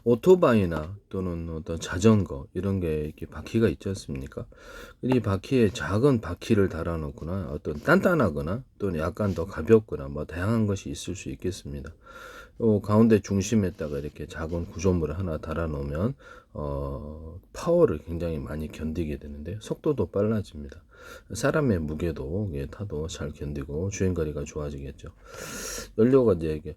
오토바이나 또는 어떤 자전거 이런 게 이렇게 바퀴가 있지 않습니까? 이 바퀴에 작은 바퀴를 달아놓거나 어떤 단단하거나 또는 약간 더 가볍거나 뭐 다양한 것이 있을 수 있겠습니다. 가운데 중심에다가 이렇게 작은 구조물을 하나 달아놓으면 파워를 굉장히 많이 견디게 되는데 속도도 빨라집니다. 사람의 무게도 타도 잘 견디고 주행거리가 좋아지겠죠. 연료가 이제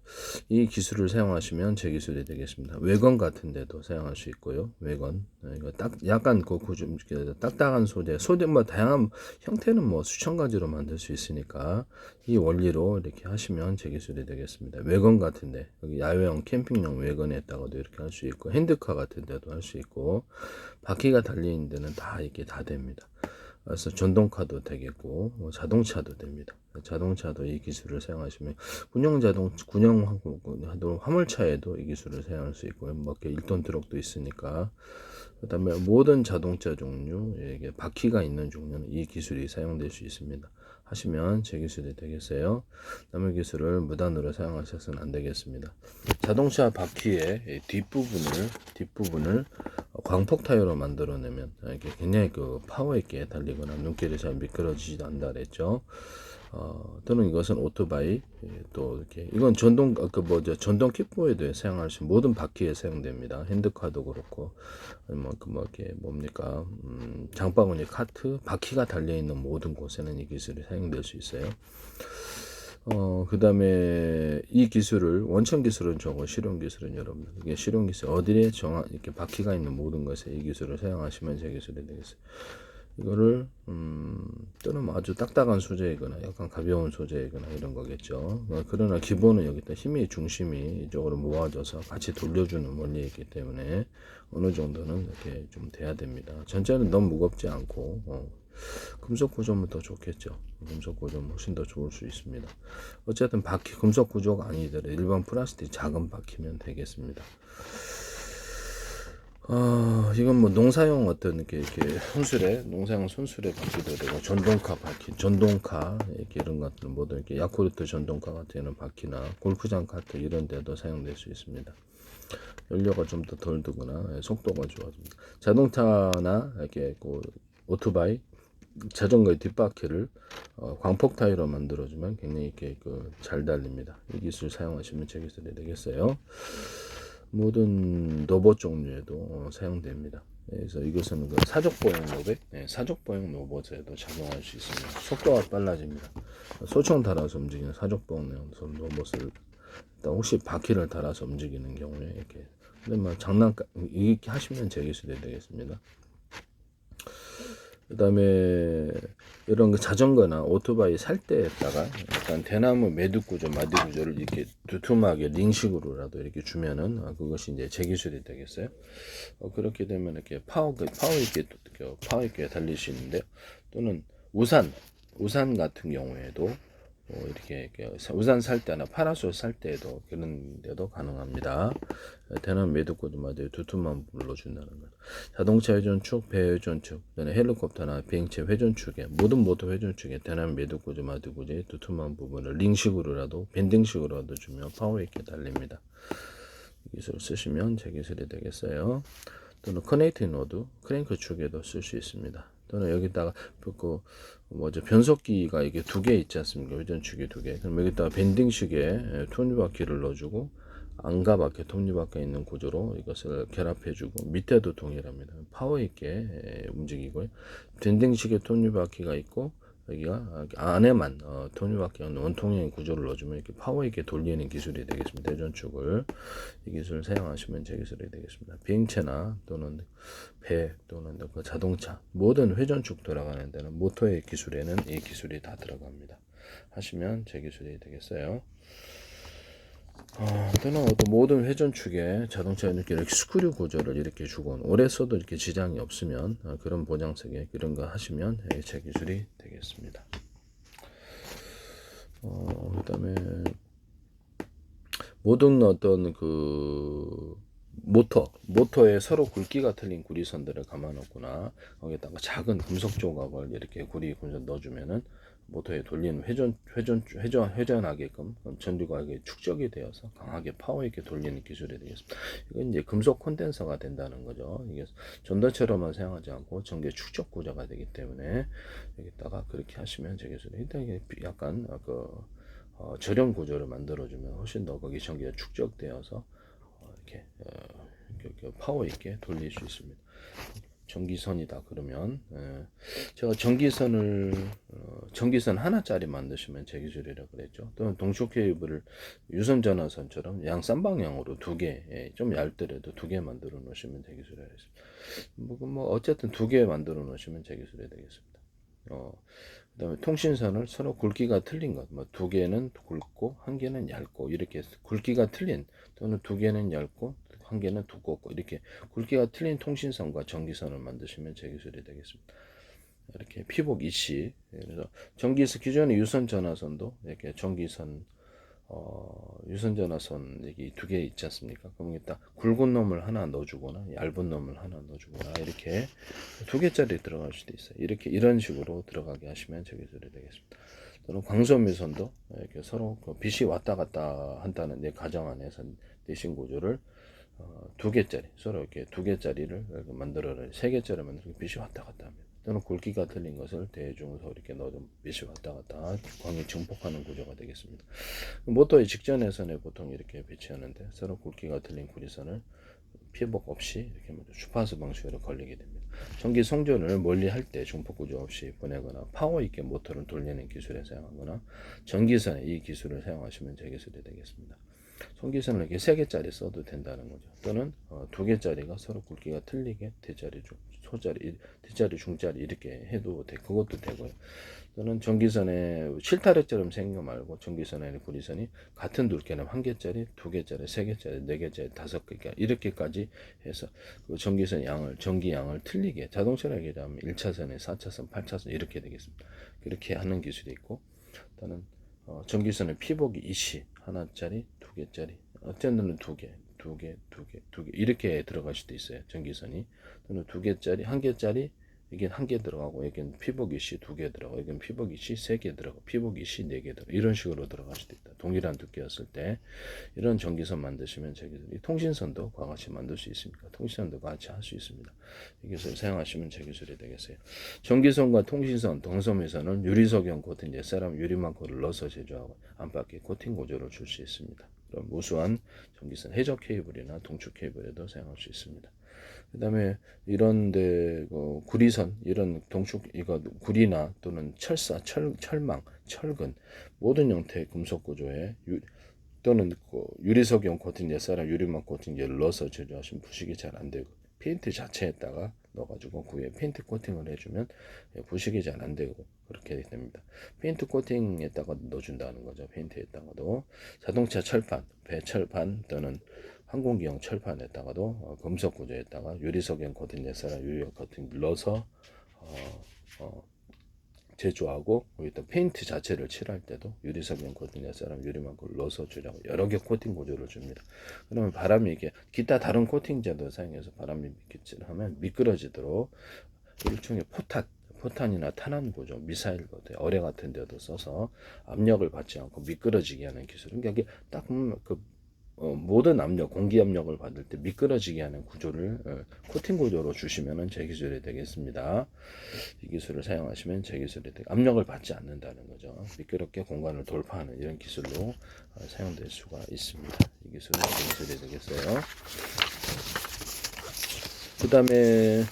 이 기술을 사용하시면 제 기술이 되겠습니다. 외건 같은 데도 사용할 수 있고요. 외건 이거 딱 약간 좀 딱딱한 소재 뭐 다양한 형태는 뭐 수천 가지로 만들 수 있으니까 이 원리로 이렇게 하시면 제 기술이 되겠습니다. 외건 같은데 여기 야외용 캠핑용 외건에다가도 이렇게 할 수 있고 핸드카 같은 데도 할 수 있고 바퀴가 달리는 데는 다 이게 다 됩니다. 그래서 전동카도 되겠고 자동차도 됩니다. 자동차도 이 기술을 사용하시면 군용 화물차에도 이 기술을 사용할 수 있고요. 뭐 이렇게 1톤 트럭도 있으니까. 그다음에 모든 자동차 종류, 이게 바퀴가 있는 종류는 이 기술이 사용될 수 있습니다. 하시면 제 기술이 되겠어요. 남의 기술을 무단으로 사용하셔서는 안 되겠습니다. 자동차 바퀴의 뒷부분을 광폭 타이어로 만들어내면 이게 굉장히 파워 있게 달리거나 눈길이 잘 미끄러지지도 않다 그랬죠. 또는 이것은 오토바이 또 이렇게 이건 전동 킥보드에 사용할 수 있는 모든 바퀴에 사용됩니다. 핸드카도 그렇고 이렇게 뭡니까 장바구니 카트 바퀴가 달려 있는 모든 곳에는 이 기술이 사용될 수 있어요. 그 다음에 이 기술을 원천 기술은 저거 실용 기술은 여러분들 이게 실용 기술 어디에 이렇게 바퀴가 있는 모든 것에 이 기술을 사용하시면 제 기술이 되겠어요. 이거를 또는 뭐 아주 딱딱한 소재이거나 약간 가벼운 소재이거나 이런 거겠죠. 그러나 기본은 여기다 중심이 이쪽으로 모아져서 같이 돌려주는 원리이기 때문에 어느 정도는 이렇게 좀 돼야 됩니다. 전체는 너무 무겁지 않고 금속 구조면 더 좋겠죠. 금속 구조는 훨씬 더 좋을 수 있습니다. 어쨌든 바퀴 금속 구조가 아니더라도 일반 플라스틱 작은 바퀴면 되겠습니다. 이건 뭐 농사용 어떤 이렇게 농사용 손수레 바퀴도 되고 전동카 바퀴, 전동카 이렇게 이런 것들 모두 이렇게 야쿠르트 전동카 같은 이런 바퀴나 골프장 카트 이런 데도 사용될 수 있습니다. 연료가 좀 더 덜 들거나 속도가 좋아집니다. 자동차나 이렇게 오토바이, 자전거의 뒷바퀴를 광폭 타이로 만들어주면 굉장히 이렇게 잘 달립니다. 이 기술 사용하시면 제 기술이 되겠어요. 모든 로봇 종류에도 사용됩니다. 그래서 이것은 사족보행 로봇, 사족보행 로봇에도 작용할 수 있습니다. 속도가 빨라집니다. 소총 달아서 움직이는 사족보행 로봇을 혹시 바퀴를 달아서 움직이는 경우에 이렇게 근데 뭐 이렇게 하시면 제 기술이 되겠습니다. 그 다음에 이런 자전거나 오토바이 살 때에다가 약간 대나무 매듭 구조, 마디 구조를 이렇게 두툼하게 링식으로라도 이렇게 주면은 그것이 이제 제 기술이 되겠어요. 그렇게 되면 이렇게 파워 있게 달릴 수 있는데요. 또는 우산 같은 경우에도 이렇게 우산 살 때나 파라솔 살 때에도 그런 데도 가능합니다. 대나무 매듭고리마다 두툼한 부분을 넣어준다는 것. 자동차 회전축, 배 회전축, 헬리콥터나 비행체 회전축에 모든 모터 회전축에 대나무 매듭고리 마디고리 두툼한 부분을 링식으로라도 밴딩식으로라도 주면 파워 있게 달립니다. 이 기술을 쓰시면 제 기술이 되겠어요. 또는 커넥팅 로드, 크랭크 축에도 쓸 수 있습니다. 또는 여기다가 변속기가 이게 2개 있지 않습니까? 회전축이 2개. 그럼 여기다가 밴딩식의 톱니바퀴를 넣어주고 안가바퀴, 톱니바퀴에 있는 구조로 이것을 결합해주고 밑에도 동일합니다. 파워 있게 움직이고요. 밴딩식의 톱니바퀴가 있고 여기가 안에만 톱니바퀴가 원통형의 구조를 넣어주면 이렇게 파워 있게 돌리는 기술이 되겠습니다. 회전축을 이 기술을 사용하시면 제 기술이 되겠습니다. 비행체나 또는 배 또는 자동차 모든 회전축 돌아가는 데는 모터의 기술에는 이 기술이 다 들어갑니다. 하시면 제 기술이 되겠어요. 또는 모든 회전축에 자동차 이렇게 스크류 구조를 이렇게 주고 오래 써도 이렇게 지장이 없으면 그런 보장색에 이런 거 하시면 제 기술이 되겠습니다. 그다음에 모든 어떤 모터에 서로 굵기가 틀린 구리선들을 감아놓거나 거기다가 작은 금속 조각을 이렇게 구리 금속 넣어주면은 모터에 돌리는 회전하게끔 전류가 이게 축적이 되어서 강하게 파워 있게 돌리는 기술이 되겠습니다. 이건 이제 금속 콘덴서가 된다는 거죠. 이게 전도체로만 사용하지 않고 전기 축적 구조가 되기 때문에 여기다가 그렇게 하시면 되겠습니다. 일단 이게 약간 저렴 구조를 만들어주면 훨씬 더 거기 전기가 축적되어서 이렇게 파워 있게 돌릴 수 있습니다. 전기선이다 그러면 제가 전기선 하나짜리 만드시면 제 기술이라 그랬죠. 또는 동축 케이블을 유선 전화선처럼 양 쌍방향으로 두 개, 좀 얇더라도 두 개 만들어 놓으시면 제 기술이라 했습니다. 뭐 어쨌든 두 개 만들어 놓으시면 제 기술이 되겠습니다. 그다음에 통신선을 서로 굵기가 틀린 것, 뭐 두 개는 굵고 한 개는 얇고 이렇게 굵기가 틀린 또는 두 개는 얇고 한 개는 두껍고 이렇게 굵기가 틀린 통신선과 전기선을 만드시면 제 기술이 되겠습니다. 이렇게 피복 이씨 그래서 전기선 기존의 유선 전화선도 이렇게 전기선 유선 전화선 여기 두 개 있지 않습니까? 그럼 일단 굵은 놈을 하나 넣어주거나 얇은 놈을 하나 넣어주거나 이렇게 두 개짜리 들어갈 수도 있어요. 이렇게 이런 식으로 들어가게 하시면 제 기술이 되겠습니다. 또는 광섬유선도 이렇게 서로 빛이 왔다 갔다 한다는 가정 안에서 내신 구조를 두 개짜리 서로 이렇게 두 개짜리를 만들어라 세 개짜리 만들어 빛이 왔다 갔다 합니다. 또는 굵기가 틀린 것을 대중으로 이렇게 넣어도 빛이 왔다 갔다 광이 증폭하는 구조가 되겠습니다. 모터의 직전회선에 보통 이렇게 배치하는데 서로 굵기가 틀린 구리선을 피복 없이 이렇게 주파수 방식으로 걸리게 됩니다. 전기 송전을 멀리 할 때 중폭 구조 없이 보내거나 파워 있게 모터를 돌리는 기술에 사용하거나 전기선에 이 기술을 사용하시면 제 기술이 되겠습니다. 전기선을 이렇게 3개짜리 써도 된다는 거죠. 또는 2개짜리가 서로 굵기가 틀리게 대짜리, 소짜리, 대짜리, 중짜리 이렇게 해도 그것도 되고요. 또는 전기선에 실타래처럼 생긴 거 말고 전기선에 구리선이 같은 두께는 1개짜리, 2개짜리, 3개짜리, 4개짜리, 5개 이렇게까지 해서 그 전기선 양을 전기 양을 틀리게 자동차로 얘기하면 1차선에 4차선, 8차선 이렇게 되겠습니다. 그렇게 하는 기술이 있고 또는 전기선의 피복이 이시 하나짜리, 2개짜리, 어떤 데는 2개 이렇게 들어갈 수도 있어요. 전기선이 또는 2개짜리, 1개짜리 이게 1개 들어가고 여기는 피복 이시 2개 들어가고 여기는 피복 이시 3개 들어가고 피복 이시 4개 들어가고 이런 식으로 들어갈 수도 있다. 동일한 두께였을 때 이런 전기선 만드시면 이 통신선도 그와 같이 만들 수 있습니까? 통신선도 같이 할 수 있습니다. 이 기술 사용하시면 제 기술이 되겠어요. 전기선과 통신선, 동섬유선은 유리석형 코팅 옛사람 유리망코를 넣어서 제조하고 안팎에 코팅 구조를 줄 수 있습니다. 그럼 우수한 전기선 해적 케이블이나 동축 케이블에도 사용할 수 있습니다. 그 다음에 이런데 구리선 이런 동축 이거 구리나 또는 철망, 철근 모든 형태의 금속 구조에 또는 유리석형 코팅 옛사람 유리망 코팅제를 넣어서 제조하시면 부식이 잘 안 되고 페인트 자체에다가 넣어가지고 그 위에 페인트 코팅을 해주면 부식이 잘 안 되고 그렇게 됩니다. 페인트 코팅에다가 넣어준다는 거죠. 페인트에다가도 자동차 철판, 배철판 또는 항공기용 철판에다가도 금속 구조에다가 유리석형 코팅 옛사람 유리석 코팅 넣어서 제조하고 여기다 페인트 자체를 칠할 때도 유리석형 코팅 옛사람 유리망코를 넣어서 주려고 여러 개 코팅 구조를 줍니다. 그러면 바람이 이게 기타 다른 코팅제도 사용해서 바람이 하면 미끄러지도록 일종의 포탄이나 탄환 구조, 미사일 같은 어뢰 같은 데도 써서 압력을 받지 않고 미끄러지게 하는 기술. 그러니까 이게 딱 모든 압력, 공기 압력을 받을 때 미끄러지게 하는 구조를 코팅 구조로 주시면은 제 기술이 되겠습니다. 이 기술을 사용하시면 제 기술이 압력을 받지 않는다는 거죠. 미끄럽게 공간을 돌파하는 이런 기술로 사용될 수가 있습니다. 이 기술은 제 기술이 되겠어요. 그다음에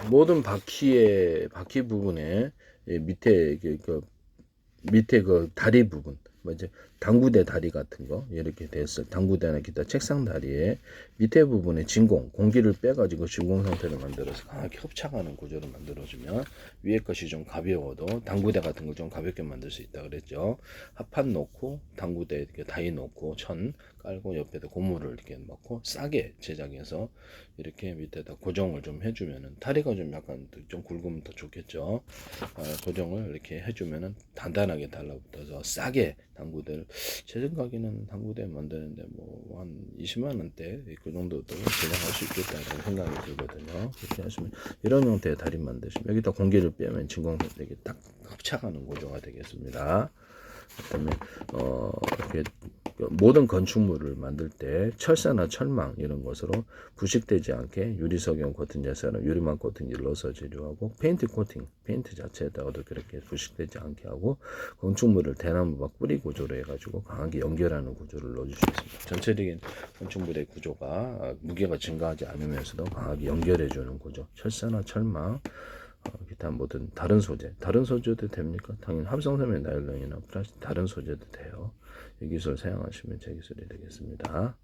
모든 바퀴 부분에 밑에 그 다리 부분, 이제 당구대 다리 같은 거 이렇게 됐을 당구대나 기타 책상 다리에 밑에 부분에 진공 공기를 빼가지고 진공 상태를 만들어서 강하게 흡착하는 구조를 만들어주면 위에 것이 좀 가벼워도 당구대 같은 걸 좀 가볍게 만들 수 있다 그랬죠. 합판 놓고 당구대 이렇게 다이 놓고 천 깔고 옆에다 고무를 이렇게 넣고 싸게 제작해서 이렇게 밑에다 고정을 좀 해주면은 다리가 좀 약간 좀 굵으면 더 좋겠죠. 고정을 이렇게 해주면은 단단하게 달라붙어서 싸게 당구대를 제 생각에는 당구대 만드는데 뭐 한 20만 원대 그 정도도 제작할 수 있겠다는 생각이 들거든요. 그렇게 하시면 이런 형태의 다리 만드시면 여기다 공기를 빼면 진공되게 딱 합착하는 구조가 되겠습니다. 그다음에 이렇게 모든 건축물을 만들 때 철사나 철망 이런 것으로 부식되지 않게 유리석용 코팅 자체는 유리막 코팅을 넣어서 재료하고 페인트 코팅 페인트 자체에다가도 그렇게 부식되지 않게 하고 건축물을 대나무박 뿌리 구조로 해가지고 강하게 연결하는 구조를 넣어줄 수 있습니다. 전체적인 건축물의 구조가 무게가 증가하지 않으면서도 강하게 연결해주는 구조 철사나 철망 기타 모든 다른 소재도 됩니까? 당연히 합성섬유 나일론이나 플라스틱 다른 소재도 돼요. 이 기술 사용하시면 제 기술이 되겠습니다.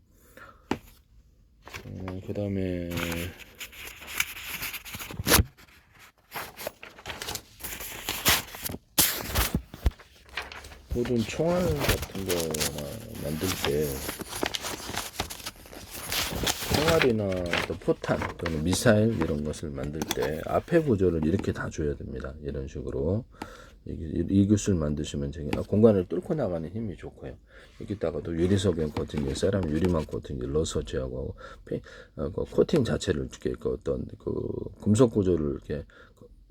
그 다음에 모든 총알 같은 거 만들 때 총알이나 또 포탄 또는 미사일 이런 것을 만들 때 앞에 구조를 이렇게 다 줘야 됩니다. 이런 식으로 이 기술 만드시면 공간을 뚫고 나가는 힘이 좋고요. 여기다가도 유리석용 코팅, 세라믹 유리막 코팅을 넣어서 제하고 코팅 자체를 이렇게 어떤 금속 구조를 이렇게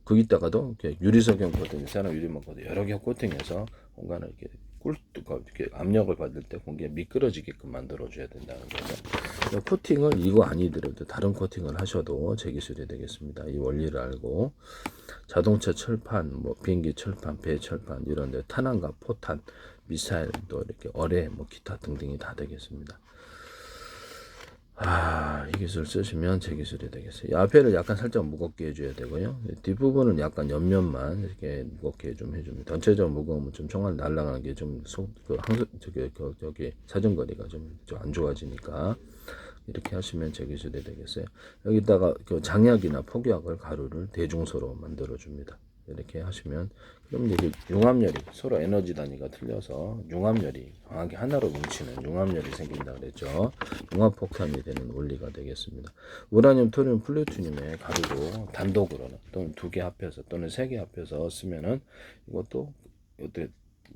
거기다가도 이렇게 유리석용 코팅, 세라믹 유리막 코팅 여러 개 코팅해서 공간을 이렇게 이렇게 압력을 받을 때 공기가 미끄러지게끔 만들어줘야 된다는 거죠. 코팅을 이거 아니더라도 다른 코팅을 하셔도 제 기술이 되겠습니다. 이 원리를 알고 자동차 철판, 뭐 비행기 철판, 배 철판 이런데 탄환과 포탄, 미사일 또 이렇게 어뢰, 뭐 기타 등등이 다 되겠습니다. 이 기술 쓰시면 제 기술이 되겠어요. 이 앞에를 약간 살짝 무겁게 해줘야 되고요. 뒷부분은 약간 옆면만 이렇게 무겁게 좀 해줍니다. 전체적으로 무거우면 좀 총알 날아가는 게 좀 저기 사정거리가 좀 안 좋아지니까 이렇게 하시면 제 기술이 되겠어요. 여기다가 장약이나 폭약을 가루를 대중소로 만들어 줍니다. 이렇게 하시면 그럼 이게 융합열이 서로 에너지 단위가 틀려서 융합열이 강하게 하나로 뭉치는 융합열이 생긴다 그랬죠. 융합폭탄이 되는 원리가 되겠습니다. 우라늄, 토륨, 플루토늄의 가루로 단독으로는 또는 2개 합해서 또는 3개 합해서 쓰면은 이것도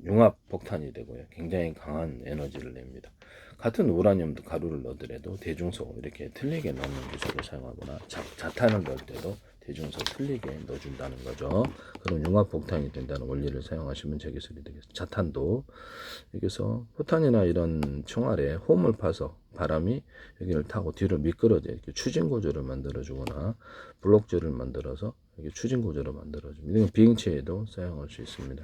융합폭탄이 되고요. 굉장히 강한 에너지를 냅니다. 같은 우라늄 가루를 넣더라도 대중소 이렇게 틀리게 넣는 기술을 사용하거나 자탄을 넣을 때도 대중소 틀리게 넣어준다는 거죠. 그럼 융합폭탄이 된다는 원리를 사용하시면 제 기술이 되겠습니다. 자탄도 여기서 포탄이나 이런 총알에 홈을 파서 바람이 여기를 타고 뒤로 미끄러져 이렇게 추진 구조를 만들어주거나 블록줄을 만들어서 이렇게 추진 구조를 만들어줍니다. 이건 비행체에도 사용할 수 있습니다.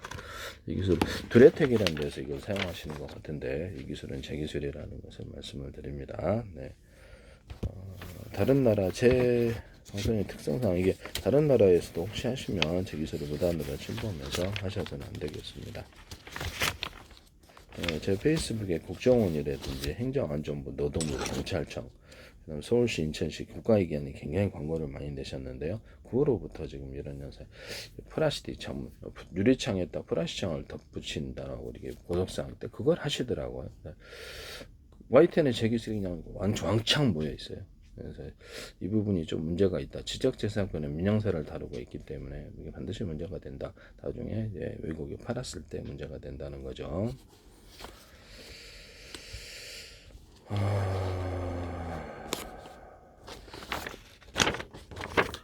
이 기술 두레텍이라는 데서 이걸 사용하시는 것 같은데 이 기술은 제 기술이라는 것을 말씀을 드립니다. 네. 다른 나라 제 방송의 특성상 이게 다른 나라에서도 혹시 하시면 제 기술을 무단으로 침범해서 하셔서는 안 되겠습니다. 제 페이스북에 국정원이라든지 행정안전부, 노동부, 경찰청, 그다음 서울시, 인천시 국가기관이 굉장히 광고를 많이 내셨는데요. 9월로부터 지금 이런 현상, 플라스틱 전문 유리창에다 플라스틱창을 덧붙인다라고 이렇게 고속사항 때 그걸 하시더라고요. YTN의 제 기술이 그냥 왕창 모여 있어요. 그래서 이 부분이 좀 문제가 있다. 지적재산권의 민영사를 다루고 있기 때문에 이게 반드시 문제가 된다. 나중에 이제 외국에 팔았을 때 문제가 된다는 거죠.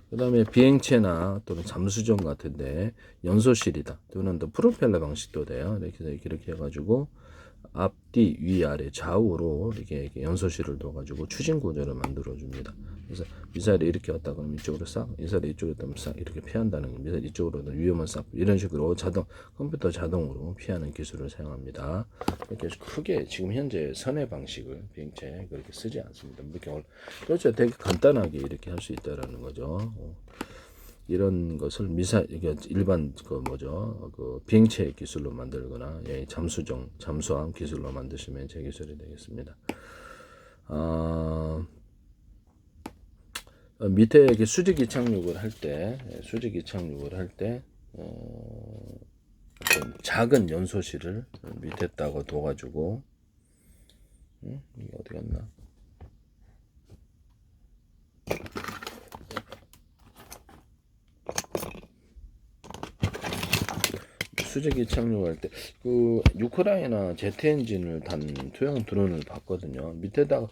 그 다음에 비행체나 또는 잠수정 같은데 연소실이다 또는 또 프로펠러 방식도 돼요. 이렇게 해가지고 앞뒤 위아래 좌우로 이렇게 연소실을 둬가지고 추진 구조를 만들어 줍니다. 그래서 미사일이 이렇게 왔다 그러면 이쪽으로 싹, 미사일이 이쪽으로 오면 싹 이렇게 피한다는 거. 미사일 이쪽으로 오면 위험은 싹 이런 식으로 컴퓨터 자동으로 피하는 기술을 사용합니다. 이렇게 크게 지금 현재 선의 방식을 비행체 그렇게 쓰지 않습니다. 그렇죠. 되게 간단하게 이렇게 할 수 있다라는 거죠. 이런 것을 이게 일반 그 비행체 기술로 만들거나 잠수함 기술로 만드시면 제 기술이 되겠습니다. 밑에 이렇게 수직 이착륙을 할 때, 작은 연소실을 밑에다가 둬가지고, 이게 어디 갔나? 수직 이착륙할 때 그 우크라이나 제트 엔진을 단 소형 드론을 봤거든요. 밑에다가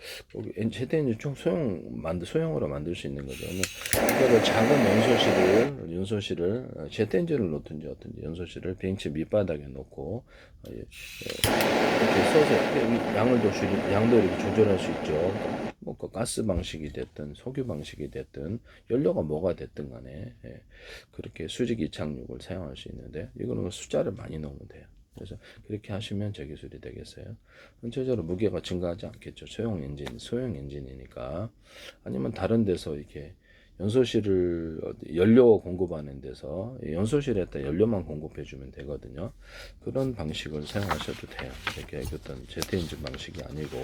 제트 엔진 총 소형으로 만들 수 있는 거죠. 그거를 작은 연소실을 제트 엔진을 놓든지 어떤지 연소실을 비행체 밑바닥에 놓고 이렇게 써서 양도 이렇게 조절할 수 있죠. 뭐 가스 방식이 됐든 석유 방식이 됐든 연료가 뭐가 됐든 간에 그렇게 수직 이착륙을 사용할 수 있는데 이거는 숫자를 많이 넣으면 돼요. 그래서 그렇게 하시면 제 기술이 되겠어요. 전체적으로 무게가 증가하지 않겠죠. 소형 엔진이니까. 아니면 다른 데서 이렇게 연소실을 연료 공급하는 데서 연소실에다 연료만 공급해 주면 되거든요. 그런 방식을 사용하셔도 돼요. 이렇게 어떤 제트 엔진 방식이 아니고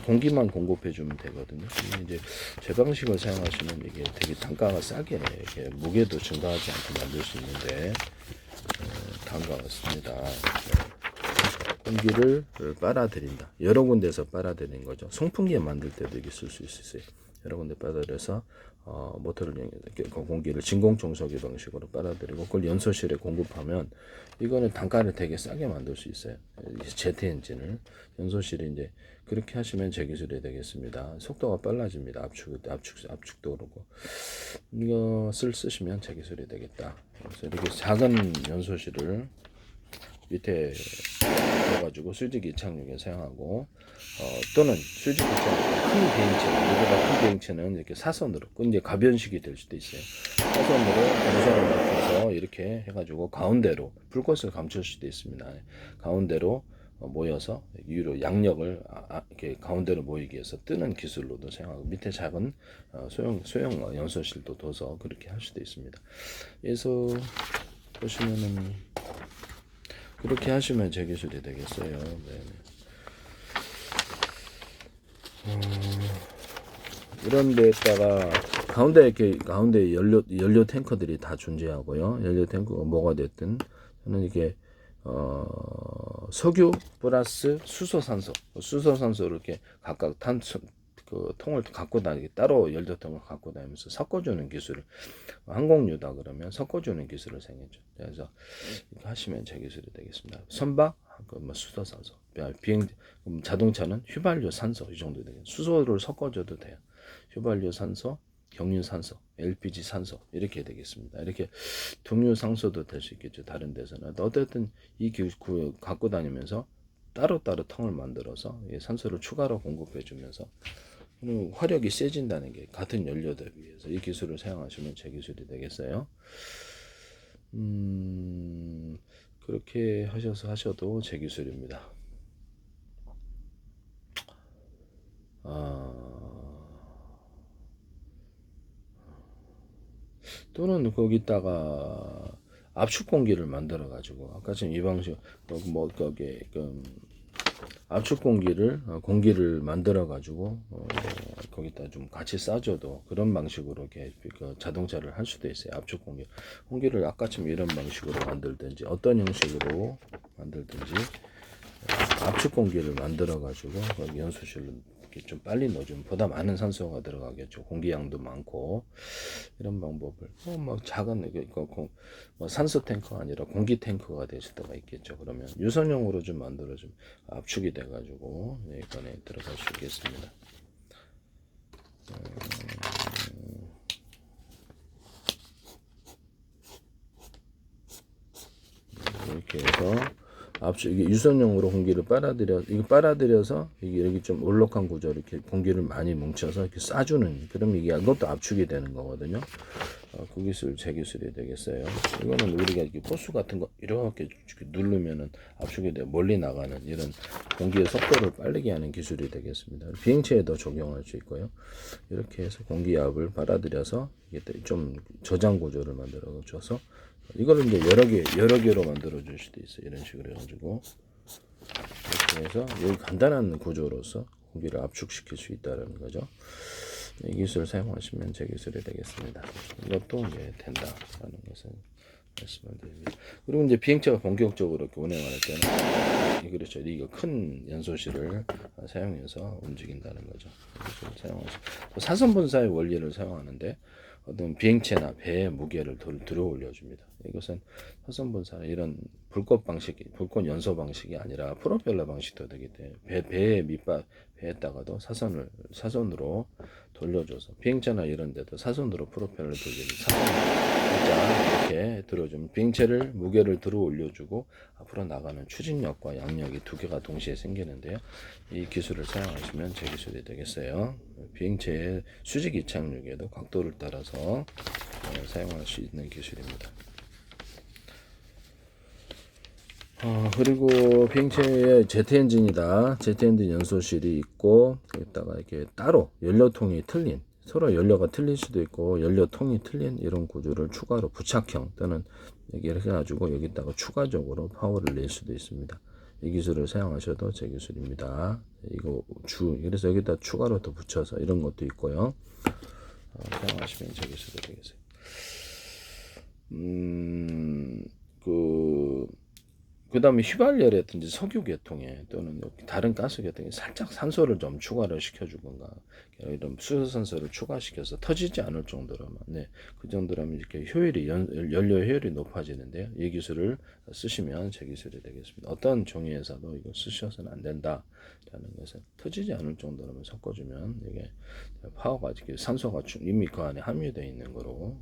공기만 공급해 주면 되거든요. 이제 제 방식을 사용하시면 이게 되게 단가가 싸게 이렇게 무게도 증가하지 않고 만들 수 있는데 단가가 습니다. 공기를 빨아들인다. 여러 군데서 빨아들이는 거죠. 송풍기 만들 때도 이게 쓸 수 있어요. 여러 군데 빨아들여서 모터를 이용해서 공기를 진공청소기 방식으로 빨아들이고 그걸 연소실에 공급하면 이거는 단가를 되게 싸게 만들 수 있어요. 제트 엔진을 연소실에 이제 그렇게 하시면 제 기술이 되겠습니다. 속도가 빨라집니다. 압축도 그렇고 이거 쓰시면 제 기술이 되겠다. 그래서 이렇게 작은 연소실을 밑에 넣어가지고 수직 이착륙에 사용하고 또는 수직 이착륙 큰 비행체는 이렇게 사선으로 이제 가변식이 될 수도 있어요. 사선으로 동선을 맞춰서 이렇게 해가지고 가운데로 불꽃을 감출 수도 있습니다. 가운데로 모여서 위로 양력을 이렇게 가운데로 모이기 위해서 뜨는 기술로도 사용하고 밑에 작은 소형 연소실도 둬서 그렇게 할 수도 있습니다. 그래서 보시면은 그렇게 하시면 제 기술이 되겠어요. 네. 이런 데다가 가운데 연료 탱커들이 다 존재하고요. 연료 탱커가 뭐가 됐든 저는 이게 석유 플러스 수소산소 이렇게 각각 그 통을 갖고 다니기 따로 연료통을 갖고 다니면서 섞어주는 기술을 항공유다 그러면 섞어주는 기술을 생겼죠. 그래서 이렇게 하시면 제 기술이 되겠습니다. 선박 수소산소 자동차는 휘발유 산소 이 정도 되겠죠. 수소를 섞어줘도 돼요. 휘발유 산소 경유 산소, LPG 산소 이렇게 되겠습니다. 이렇게 등유 산소도 될 수 있겠죠. 다른 데서는 어쨌든 이 기술 갖고 다니면서 따로따로 텅을 만들어서 산소를 추가로 공급해 주면서 화력이 세진다는 게 같은 연료에 비해서 이 기술을 사용하시면 제 기술이 되겠어요. 그렇게 하셔도 제 기술입니다. 또는 거기다가 압축 공기를 만들어 가지고 아까 지금 이 방식 거기에 압축 공기를 만들어 가지고 거기다 좀 같이 싸줘도 그런 방식으로 이렇게 자동차를 할 수도 있어요. 압축 공기를 아까처럼 이런 방식으로 만들든지 어떤 형식으로 만들든지 압축 공기를 만들어 가지고 연소실로 이렇게 좀 빨리 넣어주면 보다 많은 산소가 들어가겠죠. 공기양도 많고 이런 방법을 작은 산소 탱커가 아니라 공기 탱커가 될 수가 있겠죠. 그러면 유선용으로 좀 만들어주면 압축이 돼가지고 이번에 들어갈 수 있겠습니다. 이렇게 해서 압축 이게 유선용으로 공기를 빨아들여서 이게 여기 좀 올록한 구조 이렇게 공기를 많이 뭉쳐서 이렇게 쏴주는 그럼 이게 이것도 압축이 되는 거거든요. 그 기술 제 기술이 되겠어요. 이거는 우리가 이렇게 호수 같은 거 이렇게 누르면은 압축이 돼 멀리 나가는 이런 공기의 속도를 빠르게 하는 기술이 되겠습니다. 비행체에도 적용할 수 있고요. 이렇게 해서 공기압을 빨아들여서 이게 좀 저장 구조를 만들어 줘서 이거를 이제 여러 개로 만들어 줄 수도 있어요. 이런 식으로 해가지고 이렇게 해서 여기 간단한 구조로서 공기를 압축시킬 수 있다는 거죠. 이 기술을 사용하시면 제 기술이 되겠습니다. 이것도 이제 된다라는 것을 말씀을 드립니다. 그리고 이제 비행체가 본격적으로 이렇게 운행할 때는 그렇죠. 이거 큰 연소실을 사용해서 움직인다는 거죠. 기술을 사용하시고 사선 분사의 원리를 사용하는데 어떤 비행체나 배의 무게를 들어 올려줍니다. 이것은 사선 분사 이런 불꽃 연소 방식이 아니라 프로펠러 방식도 되기 때문에 배의 배에다가도 사선으로 돌려줘서 비행체나 이런 데도 사선으로 프로펠러를 돌리는 사선 이렇게 들어주면 비행체를 무게를 들어 올려주고 앞으로 나가는 추진력과 양력이 두 개가 동시에 생기는데요. 이 기술을 사용하시면 제 기술이 되겠어요. 비행체의 수직 이착륙에도 각도를 따라서 사용할 수 있는 기술입니다. 그리고 비행체에 제트 엔진이다. 제트 엔진 연소실이 있고 여기다가 이렇게 따로 연료통이 틀린 서로 연료가 틀릴 수도 있고 연료통이 틀린 이런 구조를 추가로 부착형 또는 이렇게 해가지고 여기다가 추가적으로 파워를 낼 수도 있습니다. 이 기술을 사용하셔도 제 기술입니다. 이거 그래서 여기다 추가로 더 붙여서 이런 것도 있고요. 사용하시면 제 기술이 되겠어요. 그 다음에 휘발유라든지 석유 계통에 또는 다른 가스 계통에 살짝 산소를 좀 추가를 시켜주거나 이런 수소산소를 추가시켜서 터지지 않을 정도로만 그 정도라면 이렇게 연료 효율이 높아지는데요. 이 기술을 쓰시면 제 기술이 되겠습니다. 어떤 종이에서도 이거 쓰셔서는 안 된다라는 것은 터지지 않을 정도로만 섞어주면 이게 파워가 산소가 이미 그 안에 함유되어 있는 거로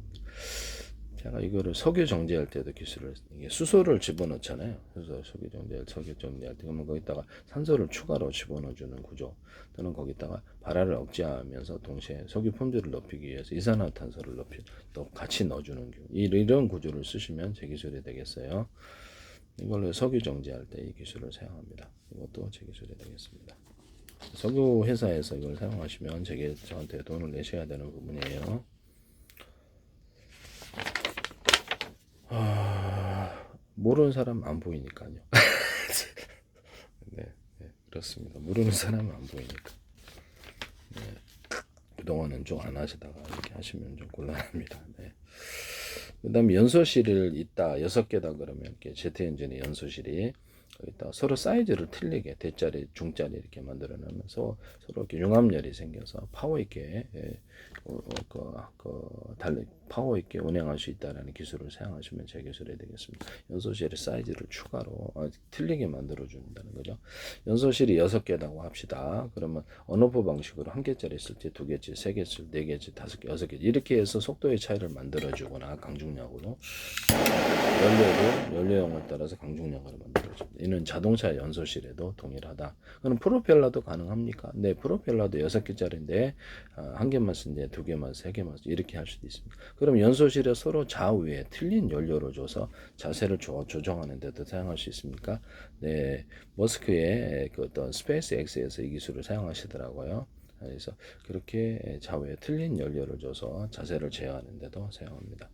제가 이거를 석유 정제할 때도 기술을 이게 수소를 집어넣잖아요. 그래서 석유 정제할 때 그러면 거기다가 산소를 추가로 집어넣어주는 구조 또는 거기다가 발화를 억제하면서 동시에 석유 품질을 높이기 위해서 이산화탄소를 또 같이 넣어주는 이런 구조를 쓰시면 제 기술이 되겠어요. 이걸로 석유 정제할 때 이 기술을 사용합니다. 이것도 제 기술이 되겠습니다. 석유 회사에서 이걸 사용하시면 저한테 돈을 내셔야 되는 부분이에요. 모르는 사람 안 보이니까요. 네, 그렇습니다. 모르는 사람은 안 보이니까. 네, 그동안은 좀 안 하시다가 이렇게 하시면 좀 곤란합니다. 네. 그 다음에 연소실을 있다 6개다 그러면 이렇게 제트 엔진의 연소실이 거기다 서로 사이즈를 틀리게 대짜리, 중짜리 이렇게 만들어 놓으면서 서로 이렇게 융합열이 생겨서 파워 있게 파워 있게 운행할 수 있다라는 기술을 사용하시면 제 기술이 되겠습니다. 연소실의 사이즈를 추가로 틀리게 만들어 준다는 거죠. 연소실이 6개라고 합시다. 그러면 언오프 방식으로 1개짜리 있을 때 2개째, 3개째, 4개째, 5개, 6개 이렇게 해서 속도의 차이를 만들어 주거나 강중력으로 연료형을 따라서 강중력으로 만들어 줍니다. 이는 자동차 연소실에도 동일하다. 그럼 프로펠러도 가능합니까? 네, 프로펠러도 6개짜리인데 1개만 쓰는데 2개만, 3개만 이렇게 할 수도 있습니다. 그럼 연소실에 서로 좌우에 틀린 연료를 줘서 자세를 조정하는 데도 사용할 수 있습니까? 네, 머스크의 그 어떤 스페이스 X에서 이 기술을 사용하시더라고요. 그래서 그렇게 좌우에 틀린 연료를 줘서 자세를 제어하는 데도 사용합니다.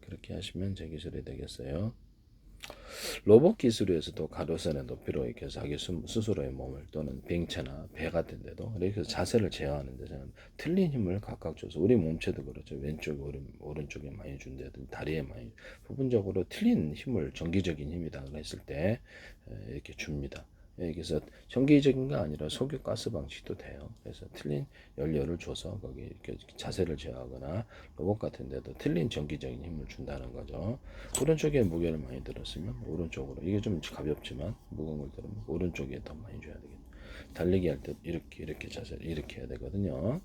그렇게 하시면 제 기술이 되겠어요. 로봇 기술에서도 가로선의 높이로 이렇게 자기 스스로의 몸을 또는 비행체나 배 같은 데도 이렇게 자세를 제어하는 데서는 틀린 힘을 각각 줘서 우리 몸체도 그렇죠. 왼쪽에 오른쪽에 많이 준다든지 다리에 많이 부분적으로 틀린 힘을 정기적인 힘이다 했을 때 이렇게 줍니다. 그래서 정기적인 게 아니라 석유 가스 방식도 돼요. 그래서 틀린 연료를 줘서 거기 이렇게 자세를 제어하거나 로봇 같은 데도 틀린 정기적인 힘을 준다는 거죠. 오른쪽에 무게를 많이 들었으면 오른쪽으로 이게 좀 가볍지만 무거운 걸 들으면 오른쪽에 더 많이 줘야 되겠죠. 달리기 할 때 이렇게 자세를 이렇게 해야 되거든요.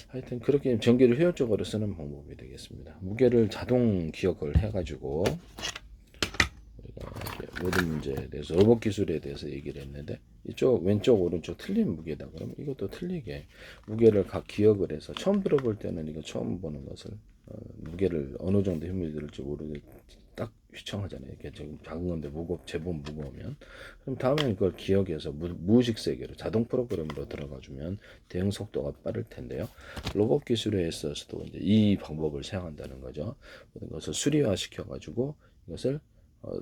하여튼 그렇게 전기를 효율적으로 쓰는 방법이 되겠습니다. 무게를 자동 기억을 해가지고 우리가 모든 문제에 대해서 로봇 기술에 대해서 얘기를 했는데 이쪽 왼쪽 오른쪽 틀린 무게다. 그러면 이것도 틀리게 무게를 각 기억을 해서 처음 들어볼 때는 이거 처음 보는 것을 무게를 어느 정도 힘을 들을지 모르게 딱 휘청하잖아요. 이렇게 지금 작은 건데 제법 무거우면 그럼 다음에는 그걸 기억해서 무의식 세계로 자동 프로그램으로 들어가 주면 대응 속도가 빠를 텐데요. 로봇 기술에 있어서도 이제 이 방법을 사용한다는 거죠. 모든 것을 수리화 시켜 가지고 이것을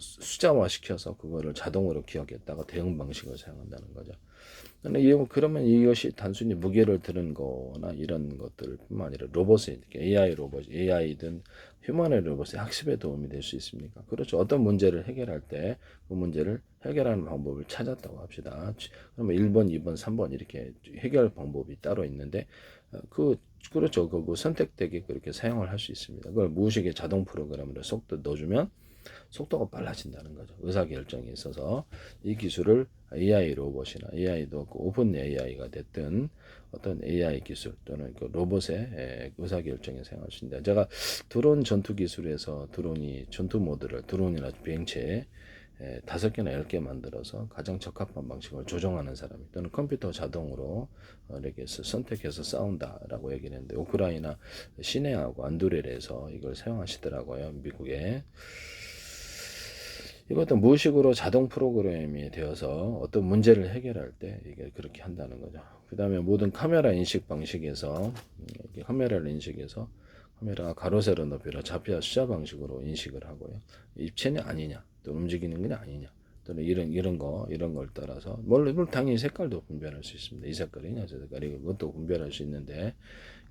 숫자화 시켜서 그거를 자동으로 기억했다가 대응 방식을 사용한다는 거죠. 그러면 이것이 단순히 무게를 드는 거나 이런 것들뿐만 아니라 로봇의 AI 로봇, AI든 휴머노이드 로봇의 학습에 도움이 될 수 있습니까? 그렇죠. 어떤 문제를 해결할 때 그 문제를 해결하는 방법을 찾았다고 합시다. 그러면 1번, 2번, 3번 이렇게 해결 방법이 따로 있는데 그렇죠. 그 선택되게 그렇게 사용을 할 수 있습니다. 그걸 무의식의 자동 프로그램으로 쏙 넣어주면 속도가 빨라진다는 거죠. 의사결정에 있어서 이 기술을 AI 로봇이나 AI도 오픈 AI가 됐든 어떤 AI 기술 또는 그 로봇의 의사결정에 사용할 수 있습니다. 제가 드론 전투 기술에서 드론이 전투 모드를 드론이나 비행체에 5개나 10개 만들어서 가장 적합한 방식을 조정하는 사람이 또는 컴퓨터 자동으로 이렇게 선택해서 싸운다라고 얘기를 했는데 우크라이나 시내하고 안드레르에서 이걸 사용하시더라고요. 미국에. 이것도 무의식으로 자동 프로그램이 되어서 어떤 문제를 해결할 때 이게 그렇게 한다는 거죠. 그 다음에 모든 카메라 인식 방식에서 카메라를 인식해서 카메라가 가로 세로 높이로 좌표와 숫자 방식으로 인식을 하고요. 입체냐 아니냐 또 움직이는 거냐 아니냐 또는 이런 걸 따라서 물론 당연히 색깔도 분별할 수 있습니다. 이 색깔이냐 저 색깔이 그것도 분별할 수 있는데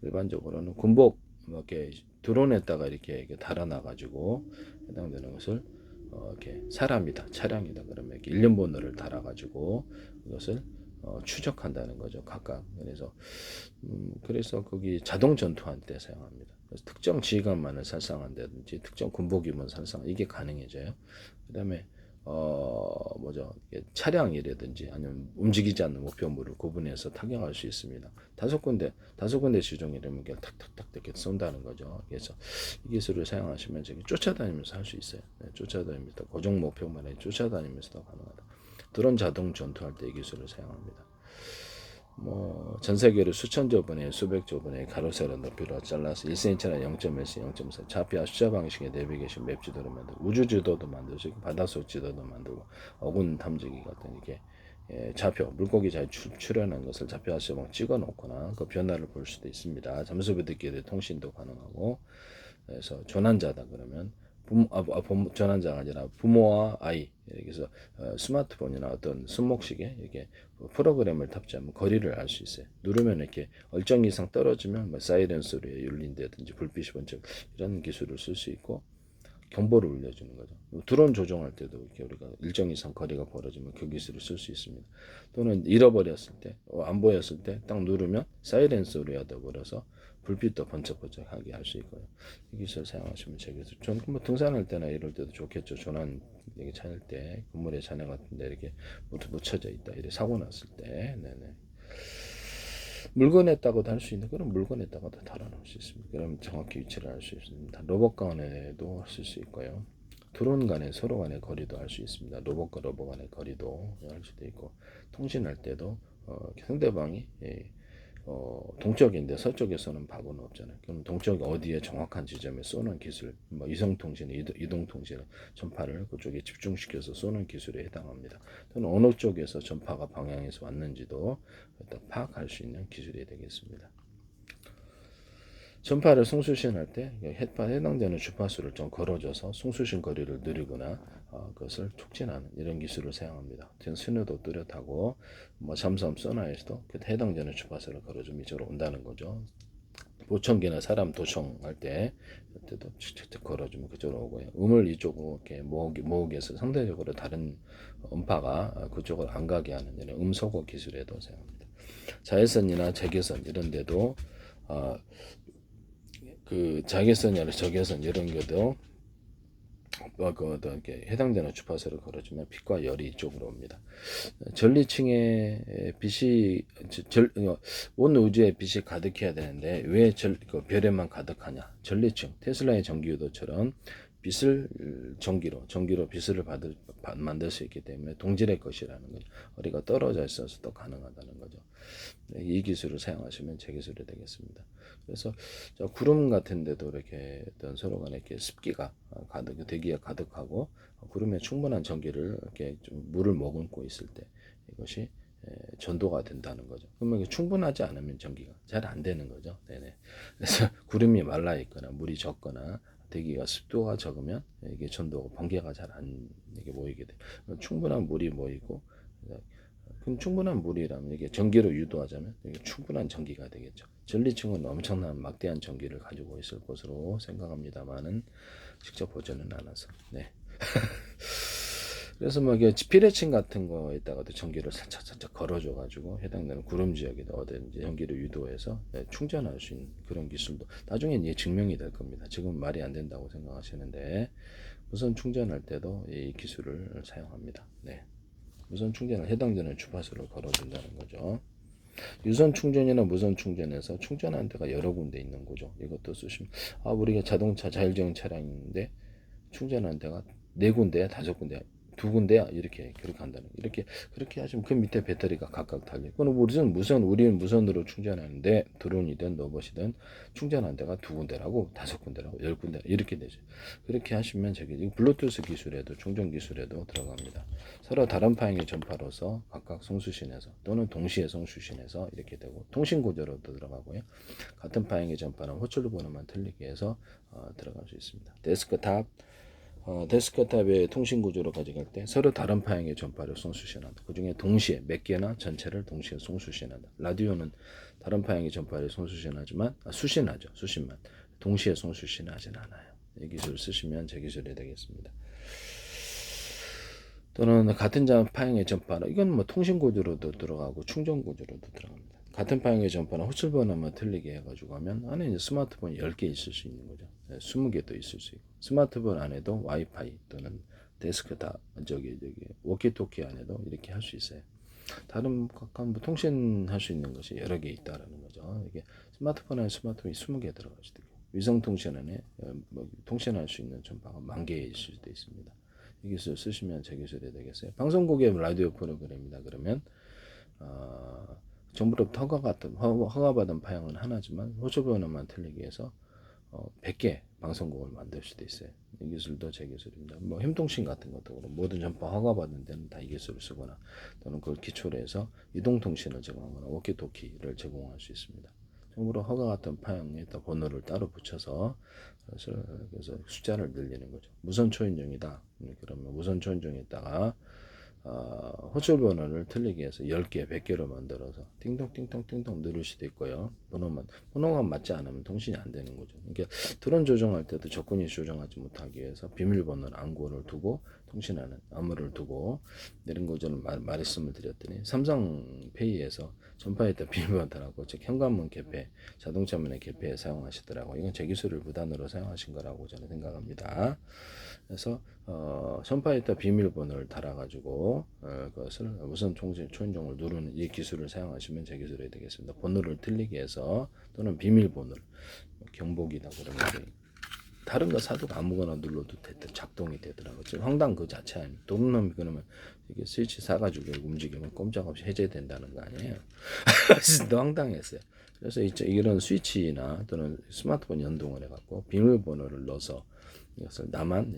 일반적으로는 군복 이렇게 드론에다가 이렇게 달아놔 가지고 해당되는 것을 이렇게 사람이다, 차량이다 그러면 이렇게 일련 번호를 달아가지고 이것을 추적한다는 거죠, 각각. 그래서 거기 자동 전투할 때 사용합니다. 그래서 특정 지휘관만을 살상한다든지 특정 군복임을 살상 이게 가능해져요. 그다음에 차량이라든지 아니면 움직이지 않는 목표물을 구분해서 타격할 수 있습니다. 다섯 군데 지정이라면 그냥 탁탁탁 이렇게 쏜다는 거죠. 그래서 이 기술을 사용하시면 저기 쫓아다니면서 할 수 있어요. 네, 쫓아다니면서 고정 목표만에 쫓아다니면서도 가능하다. 드론 자동 전투할 때 이 기술을 사용합니다. 전 세계로 수천조 번에 수백조 번의 가로세로 높이로 잘라서 1cm나 0.1cm, 0.4 좌표와 숫자 방식의 내비게이션 맵 지도를 만들고 우주 지도도 만들 수 있고 바닷속 지도도 만들고 어군 탐지기 같은 이렇게 좌표 물고기 잘 출현한 것을 좌표와 숫자 찍어 놓거나 그 변화를 볼 수도 있습니다. 잠수부대끼리 통신도 가능하고 그래서 조난자다 그러면 전환자가 아니라 부모와 아이 여기서 스마트폰이나 어떤 손목시계 이렇게 프로그램을 탑재하면 거리를 알 수 있어요. 누르면 이렇게 얼정 이상 떨어지면 사이렌 소리에 울린다든지 불빛이 번쩍 이런 기술을 쓸 수 있고 경보를 울려주는 거죠. 드론 조종할 때도 이렇게 우리가 일정 이상 거리가 벌어지면 그 기술을 쓸 수 있습니다. 또는 잃어버렸을 때, 안 보였을 때 딱 누르면 사이렌 소리가 더불어서 불빛도 번쩍번쩍하게 할 수 있고요. 이 기술 사용하시면 되겠죠. 저는 등산할 때나 이럴 때도 좋겠죠. 조난 이렇게 찾을 때 건물에 잔해 같은데 이렇게 묻혀져 있다. 이렇게 사고 났을 때, 네네. 물건에다가도 할 수 있는 그런 물건에다가도 달아놓을 수 있습니다. 그럼 정확히 위치를 알 수 있습니다. 로봇 간에도 쓸 수 있고요. 드론 간에 서로 간의 거리도 알 수 있습니다. 로봇과 로봇 간의 거리도 알 수도 있고 통신할 때도 상대방이 동쪽인데 서쪽에 쏘는 밥은 없잖아요. 그럼 동쪽이 어디에 정확한 지점에 쏘는 기술, 이성통신, 이동통신, 전파를 그쪽에 집중시켜서 쏘는 기술에 해당합니다. 또는 어느 쪽에서 전파가 방향에서 왔는지도 파악할 수 있는 기술이 되겠습니다. 전파를 송수신할 때 해당되는 주파수를 좀 걸어줘서 송수신 거리를 늘리거나 그것을 촉진하는 이런 기술을 사용합니다. 신호도 뚜렷하고 잠수함 소나에서도 해당되는 주파수를 걸어주면 이쪽으로 온다는 거죠. 보청기나 사람 도청할 때 그때도 칙칙 걸어주면 그쪽으로 오고요. 음을 이쪽으로 이렇게 모으기 위해서 상대적으로 다른 음파가 그쪽으로 안 가게 하는 이런 음소거 기술에도 사용합니다. 자외선이나 적외선 이런 데도 그 자외선이 아니라 적외선 이런 것도 이렇게 해당되는 주파수를 걸어주면 빛과 열이 이쪽으로 옵니다. 전리층에 빛이 온 우주에 빛이 가득해야 되는데 왜 별에만 가득하냐? 전리층 테슬라의 전기유도처럼 빛을 전기로 빛을 만들 수 있기 때문에 동질의 것이라는 거죠. 거리가 떨어져 있어서도 가능하다는 거죠. 이 기술을 사용하시면 제 기술이 되겠습니다. 그래서 저 구름 같은 데도 이렇게 어떤 서로 간에 이렇게 습기가 대기가 가득하고 구름에 충분한 전기를 이렇게 좀 물을 머금고 있을 때 이것이 전도가 된다는 거죠. 그러면 충분하지 않으면 전기가 잘 안 되는 거죠. 네네. 그래서 구름이 말라 있거나 물이 적거나 대기가 습도가 적으면 이게 전도가 번개가 잘 안 이게 모이게 돼. 충분한 물이 모이고 그럼 충분한 물이라면 이게 전기로 유도하자면 이게 충분한 전기가 되겠죠. 전리층은 엄청난 막대한 전기를 가지고 있을 것으로 생각합니다만은 직접 보지는 않아서. 네. 그래서 뭐 이게 비례층 같은 거에다가도 전기를 살짝 걸어줘가지고 해당되는 구름 지역에다 어디든지 전기를 유도해서 충전할 수 있는 그런 기술도 나중에 이제 증명이 될 겁니다. 지금 말이 안 된다고 생각하시는데 무선 충전할 때도 이 기술을 사용합니다. 네. 무선 충전을 해당되는 주파수를 걸어준다는 거죠. 유선 충전이나 무선 충전에서 충전하는 데가 여러 군데 있는 거죠. 이것도 쓰시면 우리가 자동차 자율주행 차량인데 충전하는 데가 네 군데야, 다섯 군데야, 두 군데야 이렇게 그렇게 한다는 이렇게 그렇게 하시면 그 밑에 배터리가 각각 달려. 그럼 우리는 무선으로 충전하는데 드론이든 로봇이든 충전하는 데가 두 군데라고 다섯 군데라고 열 군데 이렇게 되죠. 그렇게 하시면 저기 블루투스 기술에도 충전 기술에도 들어갑니다. 서로 다른 파형의 전파로서 각각 송수신해서 또는 동시에 송수신해서 이렇게 되고 통신 구조로도 들어가고요. 같은 파형의 전파는 호출로 번호만 틀리게 해서 들어갈 수 있습니다. 데스크탑의 통신 구조로 가져갈 때 서로 다른 파형의 전파를 송수신한다. 그 중에 동시에 몇 개나 전체를 동시에 송수신한다. 라디오는 다른 파형의 전파를 송수신하지만 수신하죠. 수신만 동시에 송수신하진 않아요. 이 기술을 쓰시면 제 기술이 되겠습니다. 또는 같은 파형의 전파는 이건 뭐 통신 구조로도 들어가고 충전 구조로도 들어갑니다. 같은 파형의 전파는 호출 번호만 틀리게 해가지고 하면 안에 이제 스마트폰이 10개 있을 수 있는 거죠. 20개도 있을 수 있고 스마트폰 안에도 와이파이 또는 데스크탑 저기 워키토키 안에도 이렇게 할 수 있어요. 다른 각각 뭐 통신할 수 있는 것이 여러 개 있다라는 거죠. 이게 스마트폰 안에 스마트폰이 20개 들어갈 수도 있고 위성 통신 안에 뭐 통신할 수 있는 전파가 10,000개 있을 수도 있습니다. 이 기술 쓰시면 제 기술이 되겠어요. 방송국의 라디오 프로그램이다 그러면 정부로부터 허가받은 파형은 하나지만 호출번호만 틀리게 해서 100개 방송국을 만들 수도 있어요. 이 기술도 제 기술입니다. 뭐 힘통신 같은 것도 그렇고 모든 전파 허가받은 데는 다 이 기술을 쓰거나 또는 그걸 기초로 해서 이동통신을 제공하거나 워키토키를 제공할 수 있습니다. 정부로 허가 같은 파형에 번호를 따로 붙여서 그래서 숫자를 늘리는 거죠. 무선 초인종이다. 그러면 무선 초인종에다가 호출 번호를 틀리게 해서 10개, 100개로 만들어서 띵동띵동띵동 누를 수도 있고요. 번호가 맞지 않으면 통신이 안 되는 거죠. 그러니까 드론 조정할 때도 적군이 조정하지 못하기 위해서 비밀번호를 암호를 두고 통신하는 암호를 두고 이런 거 저는 말씀을 드렸더니 삼성페이에서 전파했던 비밀번호라고 즉 현관문 개폐, 자동차문의 개폐에 사용하시더라고요. 이건 제 기술을 무단으로 사용하신 거라고 저는 생각합니다. 그래서 전파했던 비밀번호를 달아가지고 그것을 무선 초인종을 누르는 이 기술을 사용하시면 제 기술이 되겠습니다. 번호를 틀리게 해서 또는 비밀번호를 경보기다 그러면 다른 거 사도 아무거나 눌러도 작동이 되더라고요. 황당 그 자체 아니에요. 도둑놈이 그러면 이게 스위치 사가지고 움직이면 꼼짝없이 해제된다는 거 아니에요. 진짜 황당했어요. 그래서 이런 스위치나 또는 스마트폰 연동을 해갖고 비밀번호를 넣어서 이것을 나만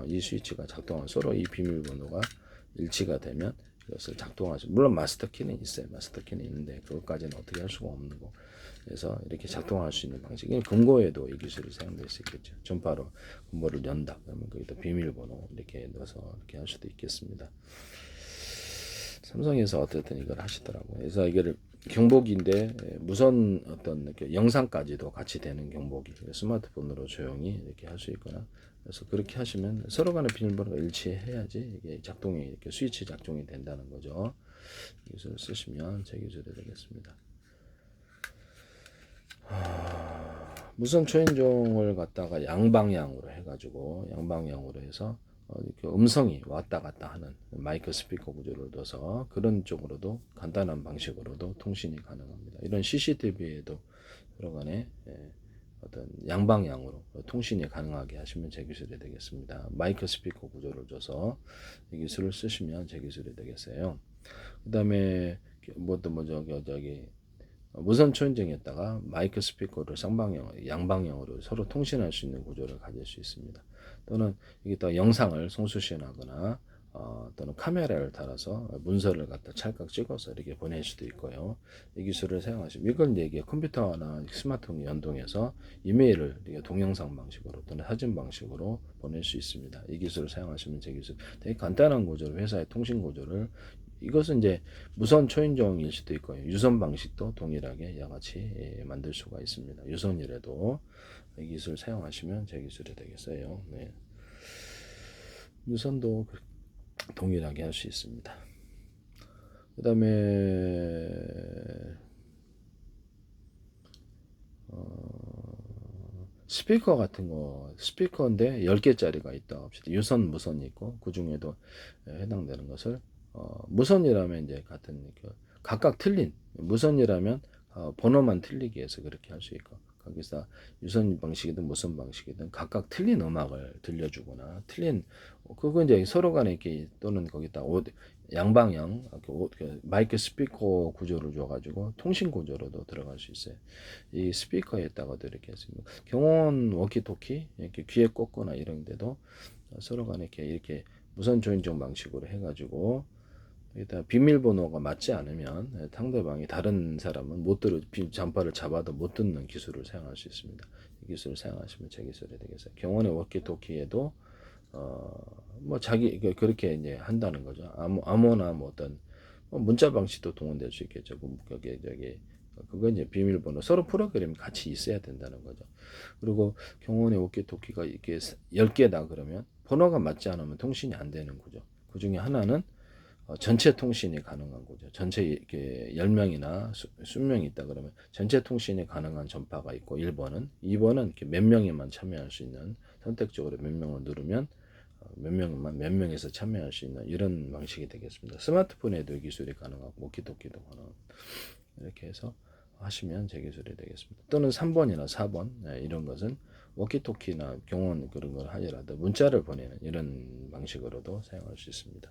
이 스위치가 작동하면 서로 이 비밀번호가 일치가 되면 이것을 작동하죠. 물론 마스터키는 있어요. 마스터키는 있는데 그것까지는 어떻게 할 수가 없는 거. 그래서 이렇게 작동할 수 있는 방식이 금고에도 이 기술이 사용될 수 있겠죠. 전파로 금고를 연다. 그러면 거기다 비밀번호 이렇게 넣어서 이렇게 할 수도 있겠습니다. 삼성에서 어쨌든 이걸 하시더라고요. 그래서 이게 경보기인데 무선 어떤 이렇게 영상까지도 같이 되는 경보기. 스마트폰으로 조용히 이렇게 할 수 있거나 그래서 그렇게 하시면 서로 간의 비밀번호가 일치해야지 이게 작동이 이렇게 스위치 작동이 된다는 거죠. 이 기술을 쓰시면 제 기술이 되겠습니다. 무선 초인종을 갖다가 양방향으로 해가지고 양방향으로 해서 이렇게 음성이 왔다 갔다 하는 마이크 스피커 구조를 둬서 그런 쪽으로도 간단한 방식으로도 통신이 가능합니다. 이런 CCTV에도 들어간에 어떤 양방향으로 통신이 가능하게 하시면 제 기술이 되겠습니다. 마이크 스피커 구조를 줘서 이 기술을 쓰시면 제 기술이 되겠어요. 그 다음에 저기 무선 초인종에다가 마이크 스피커를 양방향으로 서로 통신할 수 있는 구조를 가질 수 있습니다. 또는 여기다 영상을 송수신하거나 또는 카메라를 달아서 문서를 갖다 찰칵 찍어서 이렇게 보낼 수도 있고요. 이 기술을 사용하시면 이걸 이제 컴퓨터나 스마트폰에 연동해서 이메일을 동영상 방식으로 또는 사진 방식으로 보낼 수 있습니다. 이 기술을 사용하시면 제 기술 되게 간단한 구조로 회사의 통신 구조를 이것은 이제 무선 초인종일 수도 있고요. 유선 방식도 동일하게 양같이 만들 수가 있습니다. 유선이라도 이 기술 사용하시면 제 기술이 되겠어요. 네. 유선도 동일하게 할 수 있습니다. 그 다음에 스피커 같은 거 스피커인데 10개짜리가 있다 합시다. 유선 무선이 있고 그 중에도 해당되는 것을 무선이라면 이제 같은 각각 틀린 무선이라면 번호만 틀리기 위해서 그렇게 할 수 있고 거기서 유선 방식이든 무선 방식이든 각각 틀린 음악을 들려주거나 틀린 그거 이제 서로 간에 이렇게 또는 거기다 양방향 마이크 스피커 구조를 줘가지고 통신 구조로도 들어갈 수 있어요. 이 스피커에다가도 이렇게 했습니다. 경호원 워키토키 이렇게 귀에 꽂거나 이런 데도 서로 간에 이렇게 무선 조인종 방식으로 해가지고 일단 비밀번호가 맞지 않으면 상대방이 다른 사람은 못 들어 잠바를 잡아도 못 듣는 기술을 사용할 수 있습니다. 이 기술을 사용하시면 제 기술이 되겠어요. 경원의 워키토키에도 뭐 자기 그렇게 이제 한다는 거죠. 아무나 뭐 어떤 문자 방식도 동원될 수 있겠죠. 거기에 그거 이제 비밀번호 서로 프로그램이 같이 있어야 된다는 거죠. 그리고 경원의 워키토키가 이렇게 10개다 그러면 번호가 맞지 않으면 통신이 안 되는 거죠. 그 중에 하나는 전체 통신이 가능한 거죠. 전체 이렇게 10명이나 20명이 있다 그러면 전체 통신이 가능한 전파가 있고 1번은 2번은 이렇게 몇 명에만 참여할 수 있는 선택적으로 몇 명을 누르면 몇 명에서 참여할 수 있는 이런 방식이 되겠습니다. 스마트폰에도 기술이 가능하고 워키토키도 가능하고 이렇게 해서 하시면 제 기술이 되겠습니다. 또는 3번이나 4번 이런 것은 워키토키나 경원 그런 걸 하더라도 문자를 보내는 이런 방식으로도 사용할 수 있습니다.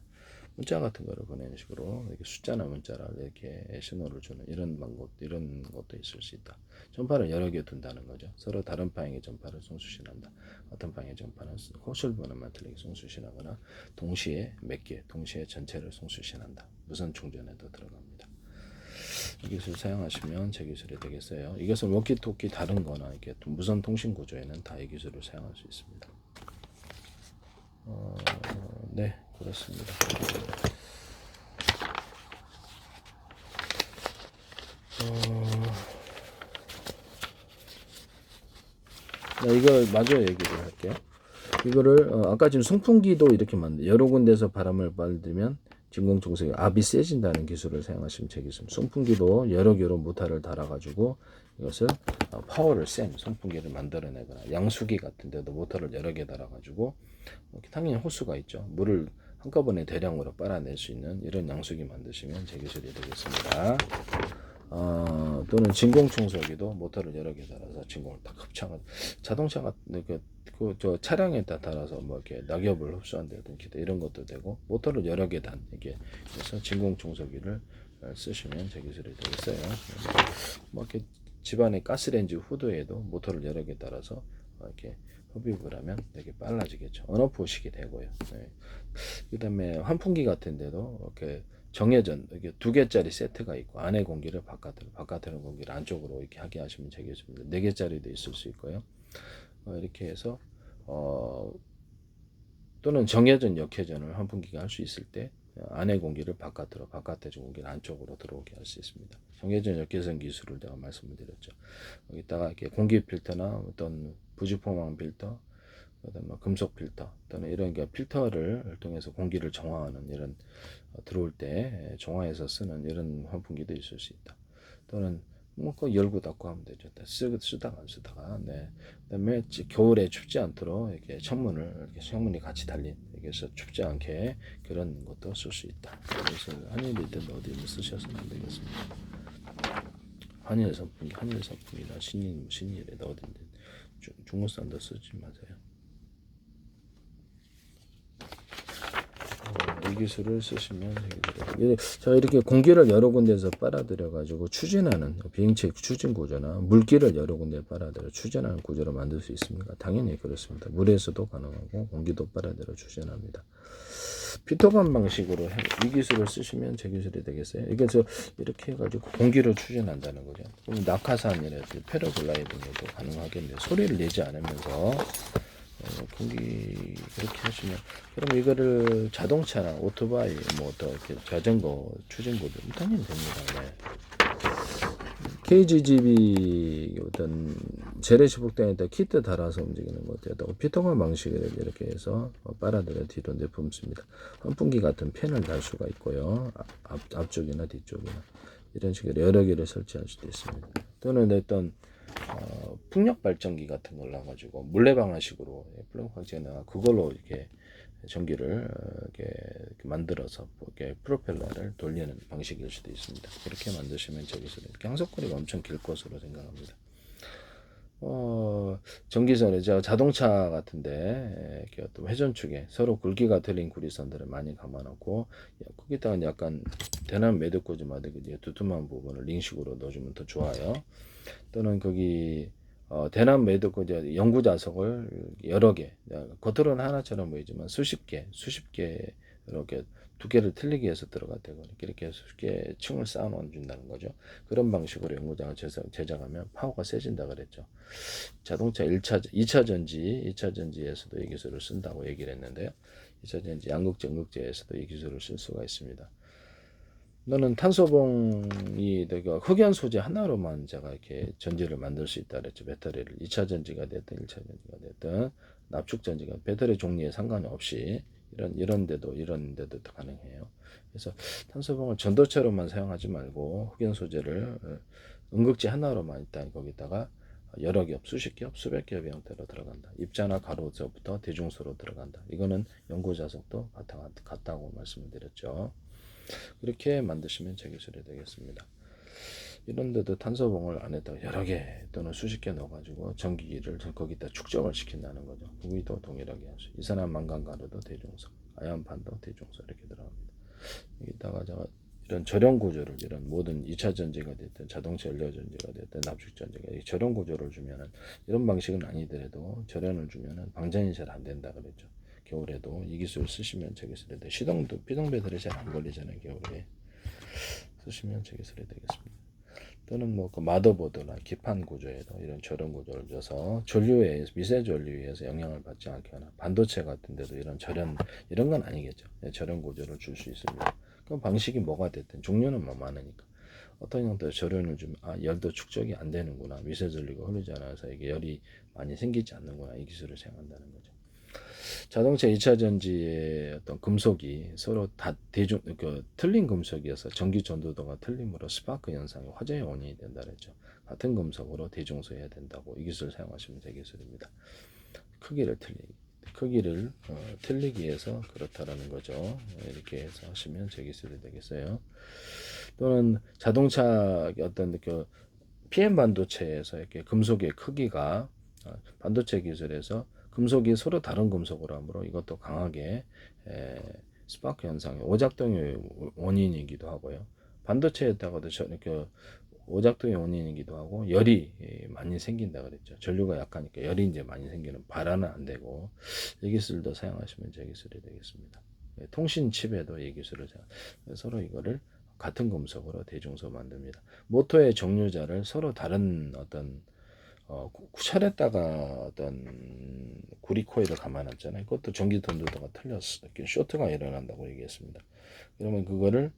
문자 같은 거를 보내는 식으로 이렇게 숫자나 문자를 이렇게 신호를 주는 이런 방법 이런 것도 있을 수 있다. 전파를 여러 개 둔다는 거죠. 서로 다른 방향의 전파를 송수신한다. 어떤 방향의 전파는 호실 번호만 틀리게 송수신하거나 동시에 몇 개, 동시에 전체를 송수신한다. 무선 충전에도 들어갑니다. 이 기술 사용하시면 제 기술이 되겠어요. 이것은 워키토키 다른 거나 이렇게 무선 통신 구조에는 다 이 기술을 사용할 수 있습니다. 네, 그렇습니다. 이걸 마저 얘기를 할게요. 이거를 아까 지금 송풍기도 이렇게 여러 군데서 바람을 받으면 진공청소기 압이 세진다는 기술을 사용하시면 제 기술. 송풍기도 여러 개로 모터를 달아가지고 이것을 파워를 센 송풍기를 만들어내거나 양수기 같은 데도 모터를 여러 개 달아가지고 당연히 호수가 있죠. 물을 한꺼번에 대량으로 빨아낼 수 있는 이런 양수기 만드시면 제 기술이 되겠습니다. 또는 진공청소기도 모터를 여러 개 달아서 진공을 딱 흡착한 자동차 같은 저 차량에다 달아서 뭐 이렇게 낙엽을 흡수한다든지 이런 것도 되고 모터를 여러 개 단 이게 그래서 진공청소기를 쓰시면 제 기술이 되겠어요. 뭐 이렇게 집안의 가스레인지 후드에도 모터를 여러 개 달아서 이렇게 흡입을 하면 되게 빨라지겠죠. 언오프식이 되고요. 네. 그다음에 환풍기 같은 데도 이렇게 정해전 이렇게 2개짜리 세트가 있고 안에 공기를 바깥으로 공기를 안쪽으로 이렇게 하게 하시면 되겠습니다. 4개짜리도 있을 수 있고요. 이렇게 해서 또는 정해전 역회전을 환풍기가 할 수 있을 때 안에 공기를 바깥에 공기를 안쪽으로 들어오게 할 수 있습니다. 정해전 역회전 기술을 제가 말씀을 드렸죠. 여기다가 이렇게 공기 필터나 어떤 부직포망 필터, 그다음에 금속 필터 또는 이런 필터를 통해서 공기를 정화하는 이런 들어올 때 정화해서 쓰는 이런 환풍기도 있을 수 있다. 또는 그 열고 닫고 하면 되죠. 쓰다가 안 쓰다가. 네. 그다음에 겨울에 춥지 않도록 이렇게 창문이 같이 달린 여기서 춥지 않게 그런 것도 쓸 수 있다. 그래서 한일이든 어디 쓰셔서는 안 되겠습니다. 한일 선풍기나 신일에도 어딘든 중국산도 쓰지 마세요. 이 기술을 쓰시면 자, 이렇게 공기를 여러 군데에서 빨아들여 가지고 추진하는 비행체 추진 구조나 물기를 여러 군데 빨아들여 추진하는 구조를 만들 수 있습니까? 당연히 그렇습니다. 물에서도 가능하고 공기도 빨아들여 추진합니다. 피터간 방식으로 이 기술을 쓰시면 제 기술이 되겠어요. 이게 이렇게 해가지고 공기를 추진한다는 거죠. 그럼 낙하산이라든지 패러글라이딩에도 가능하겠네요. 소리를 내지 않으면서 공기 그렇게 하시면, 그럼 이거를 자동차나 오토바이 뭐 또 이렇게 자전거 추진구도 당연히 됩니다. 네. KGGB 어떤 재래시 복당에다 키트 달아서 움직이는 것도 피터건 방식을 이렇게 해서 빨아들여 뒤로 내뿜습니다. 환풍기 같은 팬을 달 수가 있고요. 앞쪽이나 뒤쪽이나 이런 식으로 여러 개를 설치할 수도 있습니다. 또는 어떤 풍력 발전기 같은 걸 놔가지고 물레방아식으로 풍력 발전기나 그걸로 이렇게 전기를 이렇게 만들어서 이렇게 프로펠러를 돌리는 방식일 수도 있습니다. 그렇게 만드시면 저기서 항속거리가 엄청 길 것으로 생각합니다. 전기선에 자동차 같은데 이렇게 어떤 회전축에 서로 굵기가 틀린 구리선들을 많이 감아놓고 거기다가 약간 대남 매듭꽂이마다 두툼한 부분을 링식으로 넣어주면 더 좋아요. 또는 거기 대남 매듭꽂이 연구 자석을 여러 개, 겉으로는 하나처럼 보이지만 수십 개 이렇게 두 개를 틀리게 해서 들어갔다고 이렇게 수십 개 층을 쌓아 놓는다는 거죠. 그런 방식으로 연구장을 제작하면 파워가 세진다 그랬죠. 자동차 2차 전지에서도 이 기술을 쓴다고 얘기를 했는데요. 2차 전지 양극재, 음극재에서도 이 기술을 쓸 수가 있습니다. 너는 탄소봉이 내가 흑연 소재 하나로만 제가 이렇게 전지를 만들 수 있다 그랬죠. 배터리를 2차 전지가 됐든 1차 전지가 됐든 납축 전지가 배터리 종류에 상관이 없이 이런 데도 가능해요. 그래서 탄소봉을 전도체로만 사용하지 말고 흑연 소재를 음극재 하나로만 일단 거기다가 여러 겹, 수십 겹, 수백 겹의 형태로 들어간다. 입자나 가로서부터 대중소로 들어간다. 이거는 연구 자석도 같다고 말씀을 드렸죠. 그렇게 만드시면 제 기술이 되겠습니다. 이런데도 탄소봉을 안에다 여러 개 또는 수십 개 넣어가지고 전기를 거기다 축적을 시킨다는 거죠. 거기도 동일하게 하죠. 이산화 망간가루도 대중소, 아연판도 대중소 이렇게 들어갑니다. 여기다가 제가 이런 절연 구조를 이런 모든 2차 전지가 됐든 자동차 연료 전지가 됐든 납축 전지가 절연 구조를 주면은 이런 방식은 아니더라도 절연을 주면은 방전이 잘 안 된다 그랬죠. 겨울에도 이 기술 쓰시면 제 기술이 돼. 시동도 피동 배터리 잘 안 걸리잖아요. 겨울에 쓰시면 제 기술이 되겠습니다. 또는 뭐 그 마더보드나 기판 구조에도 이런 절연 구조를 줘서 전류에 미세 전류에서 영향을 받지 않게 하나. 반도체 같은 데도 이런 절연 이런 건 아니겠죠. 절연 구조를 줄 수 있습니다. 그럼 방식이 뭐가 됐든 종류는 뭐 많으니까 어떤 형태로 절연을 주면 열도 축적이 안 되는구나. 미세 전류가 흐르지 않아서 이게 열이 많이 생기지 않는구나. 이 기술을 사용한다는 거죠. 자동차 2차 전지의 어떤 금속이 서로 다 틀린 금속이어서 전기 전도도가 틀림으로 스파크 현상이 화재의 원인이 된다 그랬죠. 같은 금속으로 대중소해야 된다고 이 기술을 사용하시면 제 기술입니다. 크기를 틀리기 위해서 그렇다라는 거죠. 이렇게 해서 하시면 제 기술이 되겠어요. 또는 자동차 어떤 PM 반도체에서 이렇게 금속의 크기가 반도체 기술에서 금속이 서로 다른 금속으로 하므로 이것도 강하게 스파크 현상의 오작동의 원인이기도 하고요. 반도체에다가도 이렇게 오작동의 원인이기도 하고 열이 많이 생긴다 그랬죠. 전류가 약하니까 열이 이제 많이 생기는 발화는 안 되고 이 기술도 사용하시면 제 기술이 되겠습니다. 통신 칩에도 이 기술을 서로 이거를 같은 금속으로 대중소 만듭니다. 모터의 정류자를 서로 다른 어떤 kushal에다가 어떤 구리 코일을 감아놨잖아요. 그것도 전기 전도도가 틀렸어. 이렇게 쇼트가 일어난다고 얘기했습니다. 그러면 그거를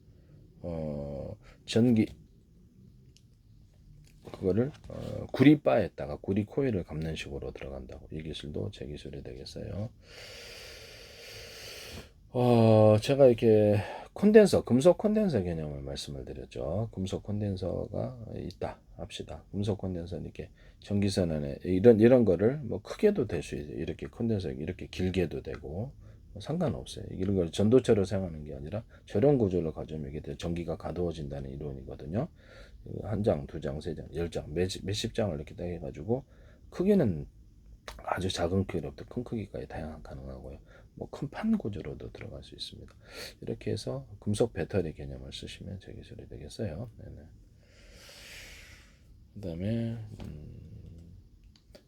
구리바에다가 구리 코일을 감는 식으로 들어간다고. 이 기술도 제 기술이 되겠어요. 제가 이렇게 금속 콘덴서 개념을 말씀을 드렸죠. 금속 콘덴서가 있다 합시다. 금속 콘덴서는 이렇게 전기선 안에 이런 거를 뭐 크게도 될 수 있어요. 이렇게 콘덴서 이렇게 길게도 되고 뭐 상관없어요. 이런 걸 전도체로 사용하는 게 아니라 절연 구조를 가져오면 이게 전기가 가두어진다는 이론이거든요. 한 장, 두 장, 세 장, 10장, 몇십 장을 이렇게 해가지고 크기는 아주 작은 크기로부터 큰 크기까지 다양한 가능하고요. 뭐 큰 판 구조로도 들어갈 수 있습니다. 이렇게 해서 금속 배터리 개념을 쓰시면 제 기술이 되겠어요. 네네. 그다음에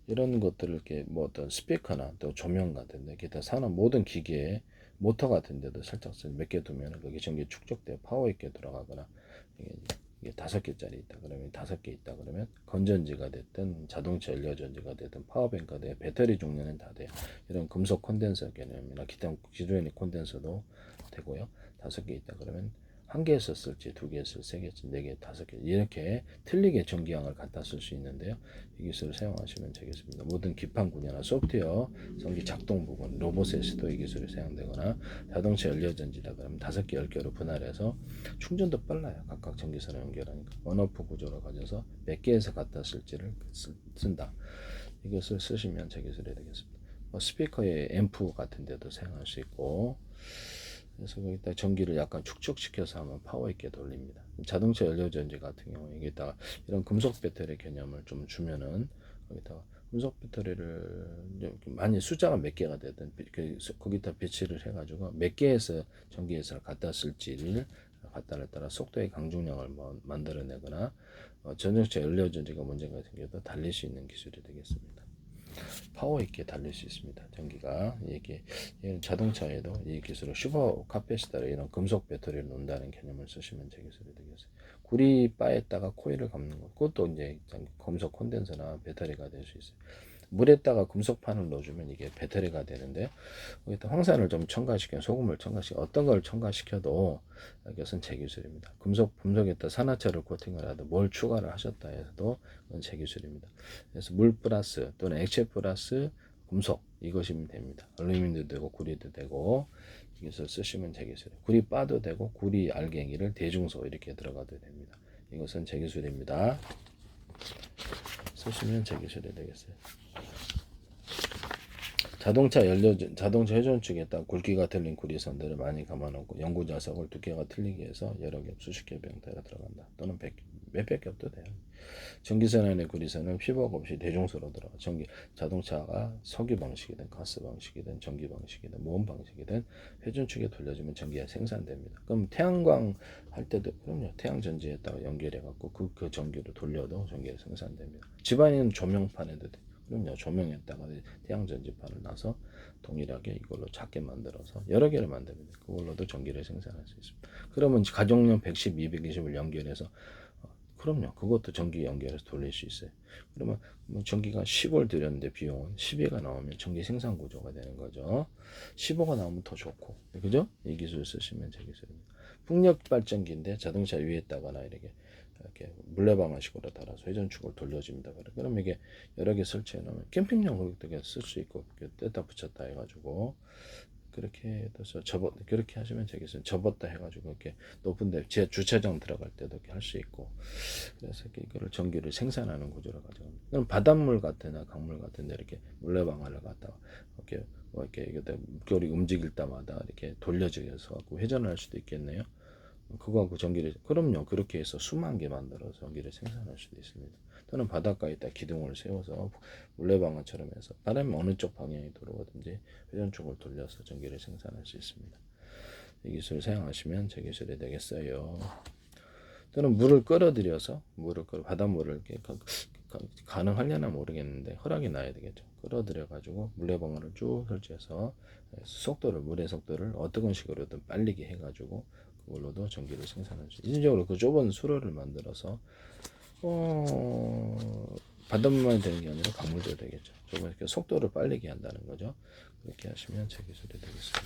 이런 것들을 이렇게 뭐 어떤 스피커나 또 조명 같은데 기타 산업 모든 기계에 모터 같은데도 살짝 몇 개 두면 거기 전기 축적돼 파워 있게 돌아가거나 이게 5개짜리 있다 그러면 5개 있다 그러면 건전지가 됐든 자동차 연료전지가 됐든 파워뱅크가 돼 배터리 종류는 다 돼요. 이런 금속 콘덴서 개념이나 기타 기존의 콘덴서도 되고요. 5개 있다 그러면 1개 썼을지 2개 썼을지 3개, 4개, 5개 이렇게 틀리게 전기양을 갖다 쓸 수 있는데요. 이 기술을 사용하시면 되겠습니다. 모든 기판 분야나 소프트웨어, 전기 작동 부분, 로봇에서도 이 기술이 사용되거나 자동차 연료전지다 그러면 5개, 10개로 분할해서 충전도 빨라요. 각각 전기선을 연결하니까 원오프 구조로 가져서 몇 개에서 갖다 쓸지를 쓴다. 이것을 쓰시면 제 기술이 되겠습니다. 스피커의 앰프 같은 데도 사용할 수 있고 그래서 거기다 전기를 약간 축적시켜서 하면 파워 있게 돌립니다. 자동차 연료전지 같은 경우에 여기다가 이런 금속 배터리 개념을 좀 주면은 거기다가 금속 배터리를 만약 숫자가 몇 개가 되든 거기다 배치를 해가지고 몇 개에서 전기회사를 갖다 쓸지를 갖다를 따라 속도의 강중량을 만들어내거나 자동차 연료전지가 문제가 생겨도 달릴 수 있는 기술이 되겠습니다. 파워 있게 달릴 수 있습니다. 전기가 이게 자동차에도 이 기술을 슈퍼 카패시터를 이런 금속 배터리를 놓는다는 개념을 쓰시면 제 기술이 되겠어요. 구리 바에다가 코일을 감는 것, 그것도 이제 금속 콘덴서나 배터리가 될 수 있어요. 물에다가 금속판을 넣어주면 이게 배터리가 되는데 거기다 황산을 좀 첨가시켜 소금을 첨가시켜 어떤 걸 첨가시켜도 이것은 제 기술입니다. 금속에다 산화철을 코팅을 하든 뭘 추가를 하셨다 해서도 그건 제 기술입니다. 그래서 물 플러스 또는 액체 플러스 금속 이것이면 됩니다. 알루미늄도 되고 구리도 되고 이것을 쓰시면 제 기술이에요. 구리 바도 되고 구리 알갱이를 대중소 이렇게 들어가도 됩니다. 이것은 제 기술입니다. 쓰시면 제 기술이 되겠어요. 자동차 회전축에 딱 굵기가 틀린 구리선들을 많이 감아놓고 연구 자석을 두께가 틀리게 해서 여러 겹 수십 겹 형태가 들어간다. 또는 몇백 겹도 돼요. 전기선 안의 구리선은 피복 없이 대중소로 들어가. 자동차가 석유 방식이든 가스 방식이든 전기 방식이든 무온 방식이든 회전축에 돌려주면 전기가 생산됩니다. 그럼 태양광 할 때도 그럼요. 태양 전지에다가 연결해 갖고 그 전기를 돌려도 전기가 생산됩니다. 집안에는 조명판에도 돼. 그럼요. 조명에다가 태양 전지판을 놔서 동일하게 이걸로 작게 만들어서 여러 개를 만듭니다. 그걸로도 전기를 생산할 수 있습니다. 그러면 가정용 110, 220을 연결해서 그럼요. 그것도 전기 연결해서 돌릴 수 있어요. 그러면 뭐 전기가 10을 들였는데 비용은 12가 나오면 전기 생산 구조가 되는 거죠. 15가 나오면 더 좋고. 그죠? 이 기술 쓰시면 제 기술입니다. 풍력 발전기인데 자동차 위에다가나 이렇게 물레방아식으로 달아서 회전축을 돌려줍니다. 그럼 이게 여러 개 설치해 놓으면 캠핑용으로 쓸 수 있고 뗐다 붙였다 해가지고 그렇게 해서 그렇게 하시면 되겠어요. 접었다 해가지고 이렇게 높은데 제 주차장 들어갈 때도 이렇게 할 수 있고 그래서 이거를 전기를 생산하는 구조로 가져갑니다. 그럼 바닷물 같으나 강물 같은데 이렇게 물레방아를 갖다가 이렇게 물결이 움직일 때마다 이렇게 돌려져서 회전을 할 수도 있겠네요. 그거하고 전기를 그럼요. 그렇게 해서 수만 개 만들어서 전기를 생산할 수도 있습니다. 또는 바닷가에다 기둥을 세워서 물레방아처럼 해서 바람이 어느 쪽 방향이 들어오든지 회전축을 돌려서 전기를 생산할 수 있습니다. 이 기술을 사용하시면 제 기술이 되겠어요. 또는 물을 끌어들여서 바닷물을 이렇게 가능하려나 모르겠는데 허락이 나야 되겠죠. 끌어들여 가지고 물레방아를 쭉 설치해서 물의 속도를 어떤 식으로든 빨리게 해가지고 그걸로도 전기를 생산할 수 있어요. 인적으로 그 좁은 수로를 만들어서 바닷물만 되는 게 아니라 강물도 되겠죠. 좁은 이렇게 속도를 빨리게 한다는 거죠. 그렇게 하시면 제 기술이 되겠습니다.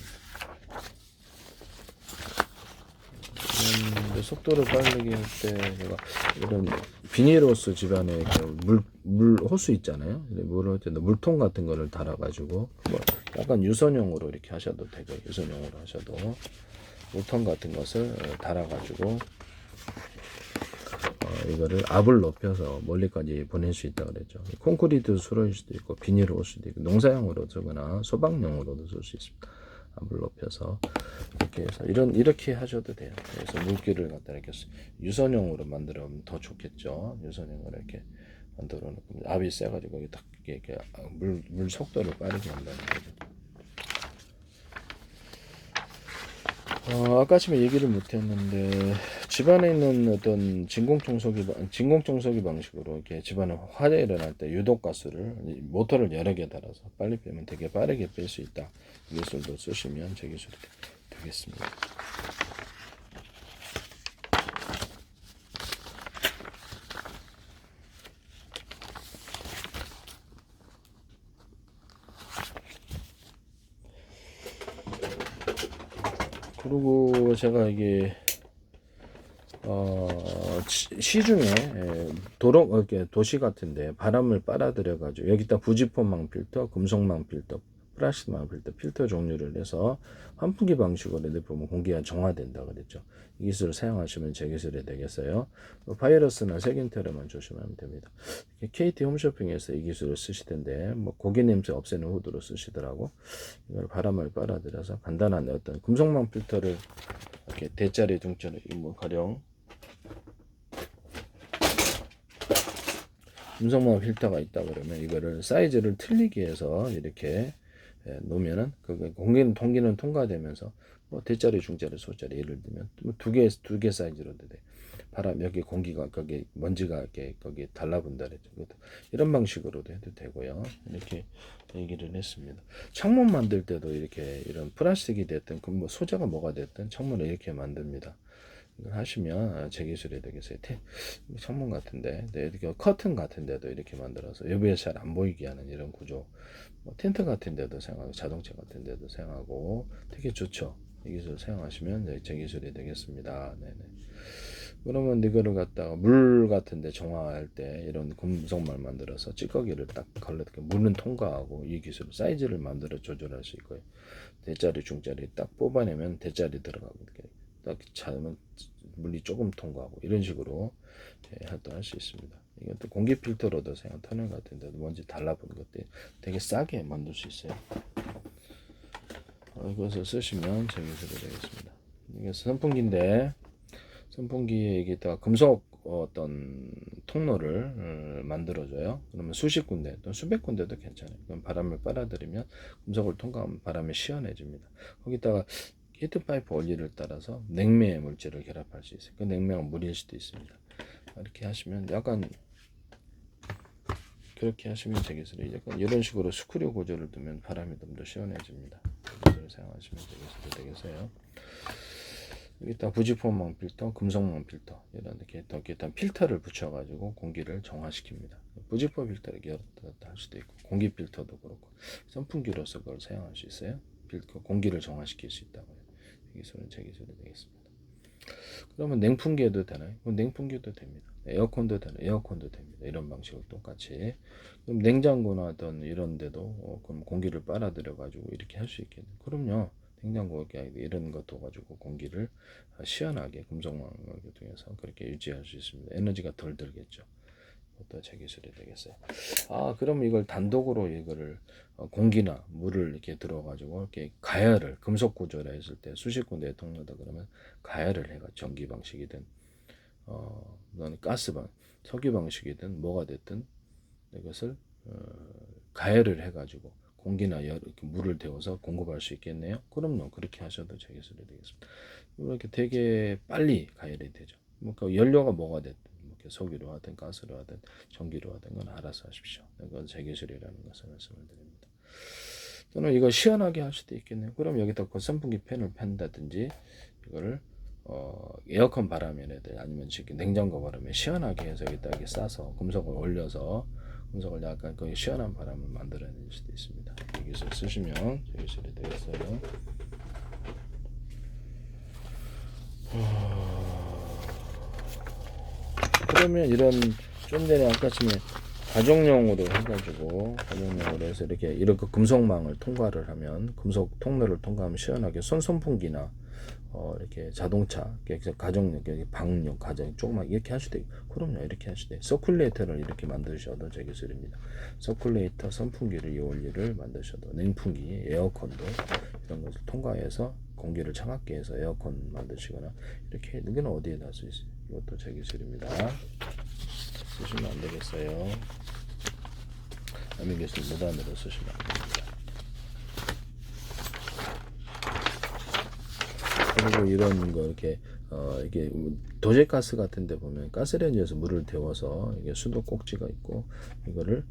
속도를 빠르게 할 때 제가 이런 비닐호스 집안에 물 호스 있잖아요. 물을 때 물통 같은 거를 달아가지고 뭐 약간 유선용으로 이렇게 하셔도 되고 유선용으로 하셔도 물통 같은 것을 달아가지고 이거를 압을 높여서 멀리까지 보낼 수 있다 그랬죠. 콘크리트 수로일 수도 있고 비닐호스도 있고 농사용으로 쓰거나 소방용으로도 쓸 수 있습니다. 압을 높여서 이렇게 해서 이렇게 하셔도 돼요. 그래서 물기를 갖다 이렇게 유선용으로 만들면 더 좋겠죠. 유선용으로 이렇게 만들어 놓고 압이 세가지고 여기 딱 이렇게 물 속도를 빠르게 한다는 거죠. 아까 아침에 얘기를 못했는데 집안에 있는 어떤 진공청소기 방식으로 이렇게 집안에 화재 일어날 때 유독가스를 모터를 여러 개 달아서 빨리 빼면 되게 빠르게 뺄 수 있다. 이 기술도 쓰시면 제 기술이 되겠습니다. 그리고 제가 이게 시중에 이렇게 도시 같은데 바람을 빨아들여 가지고 여기다 부지포망 필터, 금속망 필터, 플라스틱망 필터 종류를 해서 환풍기 방식으로 내보면 공기가 정화된다 그랬죠. 이 기술을 사용하시면 제 기술이 되겠어요. 바이러스나 세균 테러만 조심하면 됩니다. KT 홈쇼핑에서 이 기술을 쓰시던데 뭐 고기 냄새 없애는 후드로 쓰시더라고. 이걸 바람을 빨아들여서 간단한 어떤 금속망 필터를 이렇게 대짜리 중짜리 뭐 가령 금속망 필터가 있다 그러면 이거를 사이즈를 틀리게 해서 이렇게 놓으면은 그 공기는 통기는 통과되면서 뭐 대짜리, 중짜리, 소짜리 예를 들면 두 개 사이즈로 돼. 바람 여기 공기가 거기 먼지가 이렇게 거기 달라붙는다 그랬죠. 이런 방식으로도 해도 되고요. 이렇게 얘기를 했습니다. 창문 만들 때도 이렇게 이런 플라스틱이 됐든 뭐 소재가 뭐가 됐든 창문을 이렇게 만듭니다. 이걸 하시면 제 기술이 되겠어요. 창문 같은데, 이렇게 커튼 같은데도 이렇게 만들어서 여부에서 잘 안 보이게 하는 이런 구조. 뭐 텐트 같은데도 사용하고 자동차 같은데도 사용하고 되게 좋죠. 이 기술 사용하시면 제 기술이 되겠습니다. 네네. 그러면 이거를 갖다가 물 같은데 정화할 때 이런 금속말 만들어서 찌꺼기를 딱 걸러서 물은 통과하고 이 기술 사이즈를 만들어 조절할 수 있고요. 대짜리, 중짜리 딱 뽑아내면 대짜리 들어가고 이렇게 딱 차면 물이 조금 통과하고 이런 식으로 활동할 수 있습니다. 이것도 공기 필터로도 사용 터널 같은 데도 먼지 달라붙는 것들 되게 싸게 만들 수 있어요. 이것을 쓰시면 제 기술이 되겠습니다. 이게 선풍기인데 선풍기에 여기다가 금속 어떤 통로를 만들어줘요. 그러면 수십 군데 또 수백 군데도 괜찮아요. 그럼 바람을 빨아들이면 금속을 통과하면 바람이 시원해집니다. 거기다가 히트파이프 원리를 따라서 냉매 물질을 결합할 수 있어요. 그 냉매가 물일 수도 있습니다. 이렇게 하시면 약간 그렇게 하시면 되겠어요. 약간 이런 식으로 스크류 구조를 두면 바람이 좀 더 시원해집니다. 이걸 사용하시면 되겠어요. 여기다 부지포망 필터, 금속망 필터 이런 이렇게 필터를 붙여가지고 공기를 정화시킵니다. 부지포 필터를 열었다 할 수도 있고 공기 필터도 그렇고 선풍기로서 그걸 사용할 수 있어요. 공기를 정화시킬 수 있다고요. 이 기술은 제 기술이 되겠습니다. 그러면 냉풍기에도 되나요? 냉풍기도 됩니다. 에어컨도 되나요? 에어컨도 됩니다. 이런 방식으로 똑같이. 그럼 냉장고나 어떤 이런 데도 그럼 공기를 빨아들여 가지고 이렇게 할 수 있겠네요. 그럼요. 냉장고 이런 것도 가지고 공기를 시원하게 금속망을 통해서 그렇게 유지할 수 있습니다. 에너지가 덜 들겠죠. 그것도 제 기술이 되겠어요. 그럼 이걸 단독으로 이거를 공기나 물을 이렇게 들어가지고 이렇게 가열을 금속 구조라 했을 때 수십 군데에 통로다 그러면 가열을 해가 전기 방식이든 가스 석유 방식이든 뭐가 됐든 이것을 가열을 해가지고 공기나 물을 데워서 공급할 수 있겠네요. 그럼요. 그렇게 하셔도 제 기술이 되겠습니다. 이렇게 되게 빨리 가열이 되죠. 그 연료가 뭐가 됐든 석유로 하든 가스로 하든 전기로 하든 건 알아서 하십시오. 이건 제 기술이라는 것을 말씀을 드립니다. 또는 이거 시원하게 할 수도 있겠네요. 그럼 여기다 선풍기 팬을 팬다든지 이거를 에어컨 바람에다 아니면 지금 냉장고 바람에 시원하게 해서 여기다 이렇게 싸서 금속을 올려서 금속을 약간 그 시원한 바람을 만들어낼 수도 있습니다. 이 기술 쓰시면 제 기술이 되겠어요. 그러면 이런 좀 전에 아까쯤에 가정용으로 해서 이렇게 금속망을 통과를 하면 금속 통로를 통과하면 시원하게 선풍기나 이렇게 자동차 가정용 방용 가정 조그만 이렇게 할 수도 있고 그럼요 이렇게 할 수도 있고 서큘레이터를 이렇게 만드셔도 제 기술입니다. 서큘레이터 선풍기를 이 원리를 만드셔도 냉풍기 에어컨도 이런 것을 통과해서 공기를 차갑게 해서 에어컨 만드시거나 이렇게 이건 어디에다 쓸 수 있어요. 이것도 제 기술입니다. 쓰시면 안 되겠어요. 남의 기술 무단으로 쓰시면 안 됩니다. 그리고 이런 거 이렇게 이게 도제가스 같은 데 보면 가스레인지에서 물을 데워서 이게 수도 꼭지가 있고 이거를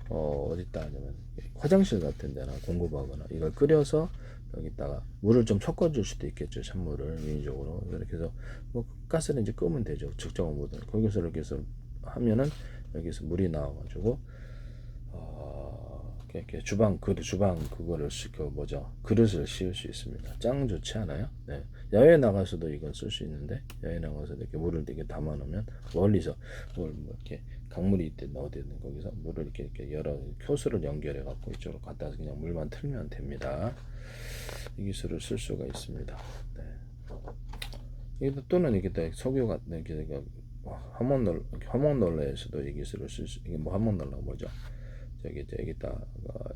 어디다 하냐면 화장실 같은 데나 공급하거나 이걸 끓여서 여기다가 물을 좀 섞어줄 수도 있겠죠. 찬물을 인위적으로 이렇게 해서 뭐 가스레인지 끄면 되죠. 측정한 물은 거기서 이렇게 해서 하면은 여기서 물이 나와가지고 이렇게 주방 그거를 그 뭐죠 그릇을 씌울 수 있습니다. 짱 좋지 않아요? 네. 야외 나가서도 이건 쓸 수 있는데 야외 나가서 이렇게 물을 이렇게 담아 놓으면 멀리서 뭐 이렇게 강물이 있든 어디든 거기서 물을 이렇게 여러 효수를 연결해 갖고 이쪽으로 갖다 서 그냥 물만 틀면 됩니다. 이 기술을 쓸 수가 있습니다. 네. 이게 또는 이게 석유 같은 게 화목난로에서도 이 기술을 쓸 수 이게 뭐 화목난로 뭐죠? 여기다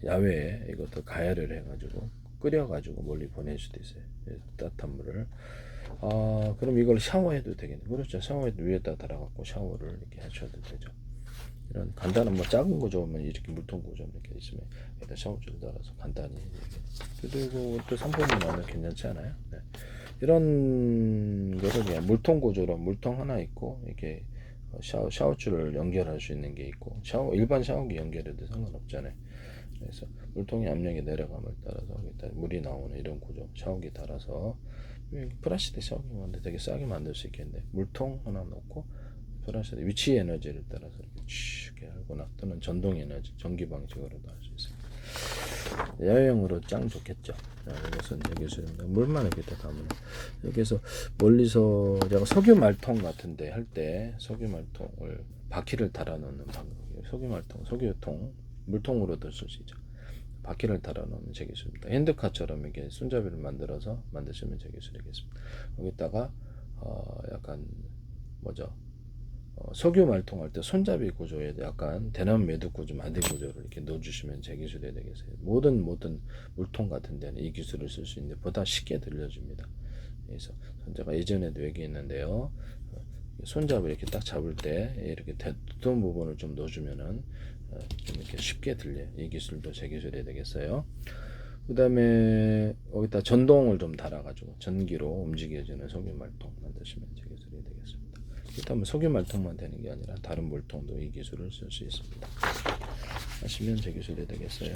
야외에 이것도 가열을 해가지고 끓여가지고 멀리 보낼 수도 있어요. 따뜻한 물을. 그럼 이걸 샤워해도 되겠네. 그렇죠. 샤워해도 위에다 달아갖고 샤워를 이렇게 하셔도 되죠. 이런 간단한 뭐 작은 거 좋으면 이렇게 물통 좀 이렇게 있으면 여기다 샤워줄 달아서 간단히 그리고 또 상품이 나오면 괜찮지 않아요? 네. 이런 거를 그냥 물통 구조로 물통 하나 있고 이렇게 샤워줄을 연결할 수 있는 게 있고 일반 샤워기 연결해도 상관없잖아요. 그래서 물통의 압력이 내려감을 따라서 물이 나오는 이런 구조 샤워기 달아서 플라스틱 샤워기만 되게 싸게 만들 수 있겠는데 물통 하나 넣고 플라스틱 위치 에너지를 따라서 이렇게 하거나 또는 전동 에너지 전기 방식으로도 할 수 있습니다. 야외용으로 짱 좋겠죠. 이것은 여기서 물만 이렇게 담으면 여기서 멀리서 제가 석유 말통 같은데 할 때 석유 말통을 바퀴를 달아놓는 방법. 석유 말통, 석유통 물통으로도 쓸 수 있죠. 바퀴를 달아놓으면 제 기술입니다. 핸드카처럼 이렇게 손잡이를 만들어서 만드시면 제 기술이겠습니다. 여기다가 약간 뭐죠? 석유 말통 할 때 손잡이 구조에 약간 대나무 매듭 구조 만든 구조를 이렇게 넣어주시면 제 기술이 되겠어요. 모든 물통 같은 데는 이 기술을 쓸 수 있는데 보다 쉽게 들려줍니다. 그래서 제가 예전에도 얘기했는데요. 손잡이 이렇게 딱 잡을 때 이렇게 두툼 부분을 좀 넣어주면은 좀 이렇게 쉽게 들려요. 이 기술도 제 기술이 되겠어요. 그 다음에 여기다 전동을 좀 달아가지고 전기로 움직여지는 석유 말통 만드시면 제 기술이 되겠습니다. 일단 석유 말통만 되는 게 아니라 다른 물통도 이 기술을 쓸 수 있습니다. 하시면 제 기술이 되겠어요.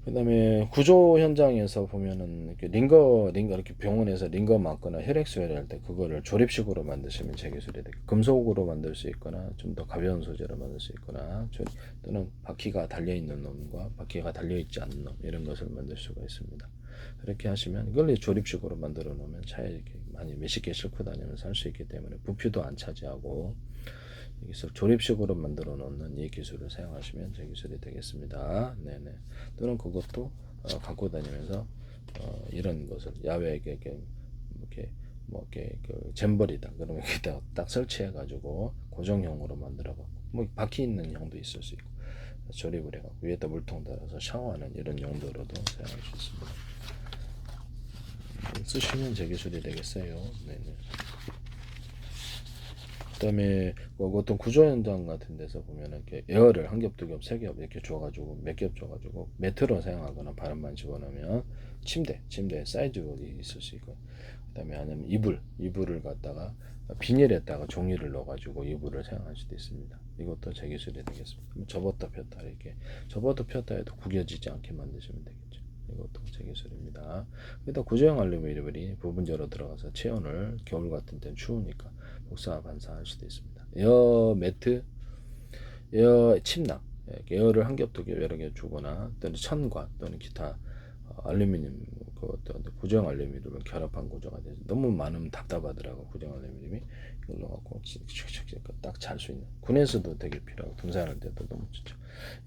그 다음에 구조 현장에서 보면은 이렇게 링거 이렇게 병원에서 링거 맞거나 혈액 수혈할 때 그거를 조립식으로 만드시면 제 기술이 되고 금속으로 만들 수 있거나 좀 더 가벼운 소재로 만들 수 있거나 또는 바퀴가 달려 있는 놈과 바퀴가 달려 있지 않는 놈 이런 것을 만들 수가 있습니다. 그렇게 하시면 이걸 조립식으로 만들어 놓으면 차에 이렇게 많이 몇십 개 싣고 다니면서 할 수 있기 때문에 부피도 안 차지하고 여기서 조립식으로 만들어 놓는 이 기술을 사용하시면 제 기술이 되겠습니다. 네네. 또는 그것도 갖고 다니면서 이런 것을 야외에 이렇게 그 잼버리다 그러면 여기다 딱 설치해 가지고 고정형으로 만들어 갖고 뭐 바퀴 있는 형도 있을 수 있고 조립을 해 갖고 위에다 물통 달아서 샤워하는 이런 용도로도 사용할 수 있습니다. 쓰시면 제 기술이 되겠어요. 네네. 그다음에 어떤 구조 현장 같은 데서 보면은 이렇게 에어를 한 겹, 두 겹, 세 겹 이렇게 줘가지고 몇 겹 줘가지고 매트로 사용하거나 바람만 집어넣으면 침대 사이즈가 있을 수 있고, 그다음에 아니면 이불을 갖다가 비닐에다가 종이를 넣어가지고 이불을 사용할 수도 있습니다. 이것도 제 기술이 되겠습니다. 접었다 폈다 이렇게 접어도 폈다 해도 구겨지지 않게 만드시면 되겠죠. 이것도 제 기술입니다. 일단 구조형 알루미늄이 부분적으로 들어가서 체온을 겨울 같은 때는 추우니까 복사 반사할 수도 있습니다. 에어 매트, 에어 침낭, 에어를 한 겹, 두 겹 여러 개 주거나 또는 천과 또는 기타 알루미늄 어떤 구조형 알루미늄을 결합한 구조가 돼서 너무 많으면 답답하더라고. 구조형 알루미늄이 이걸로 갖고 딱 잘 수 있는 군에서도 되게 필요하고 등산할 때도 너무 좋죠.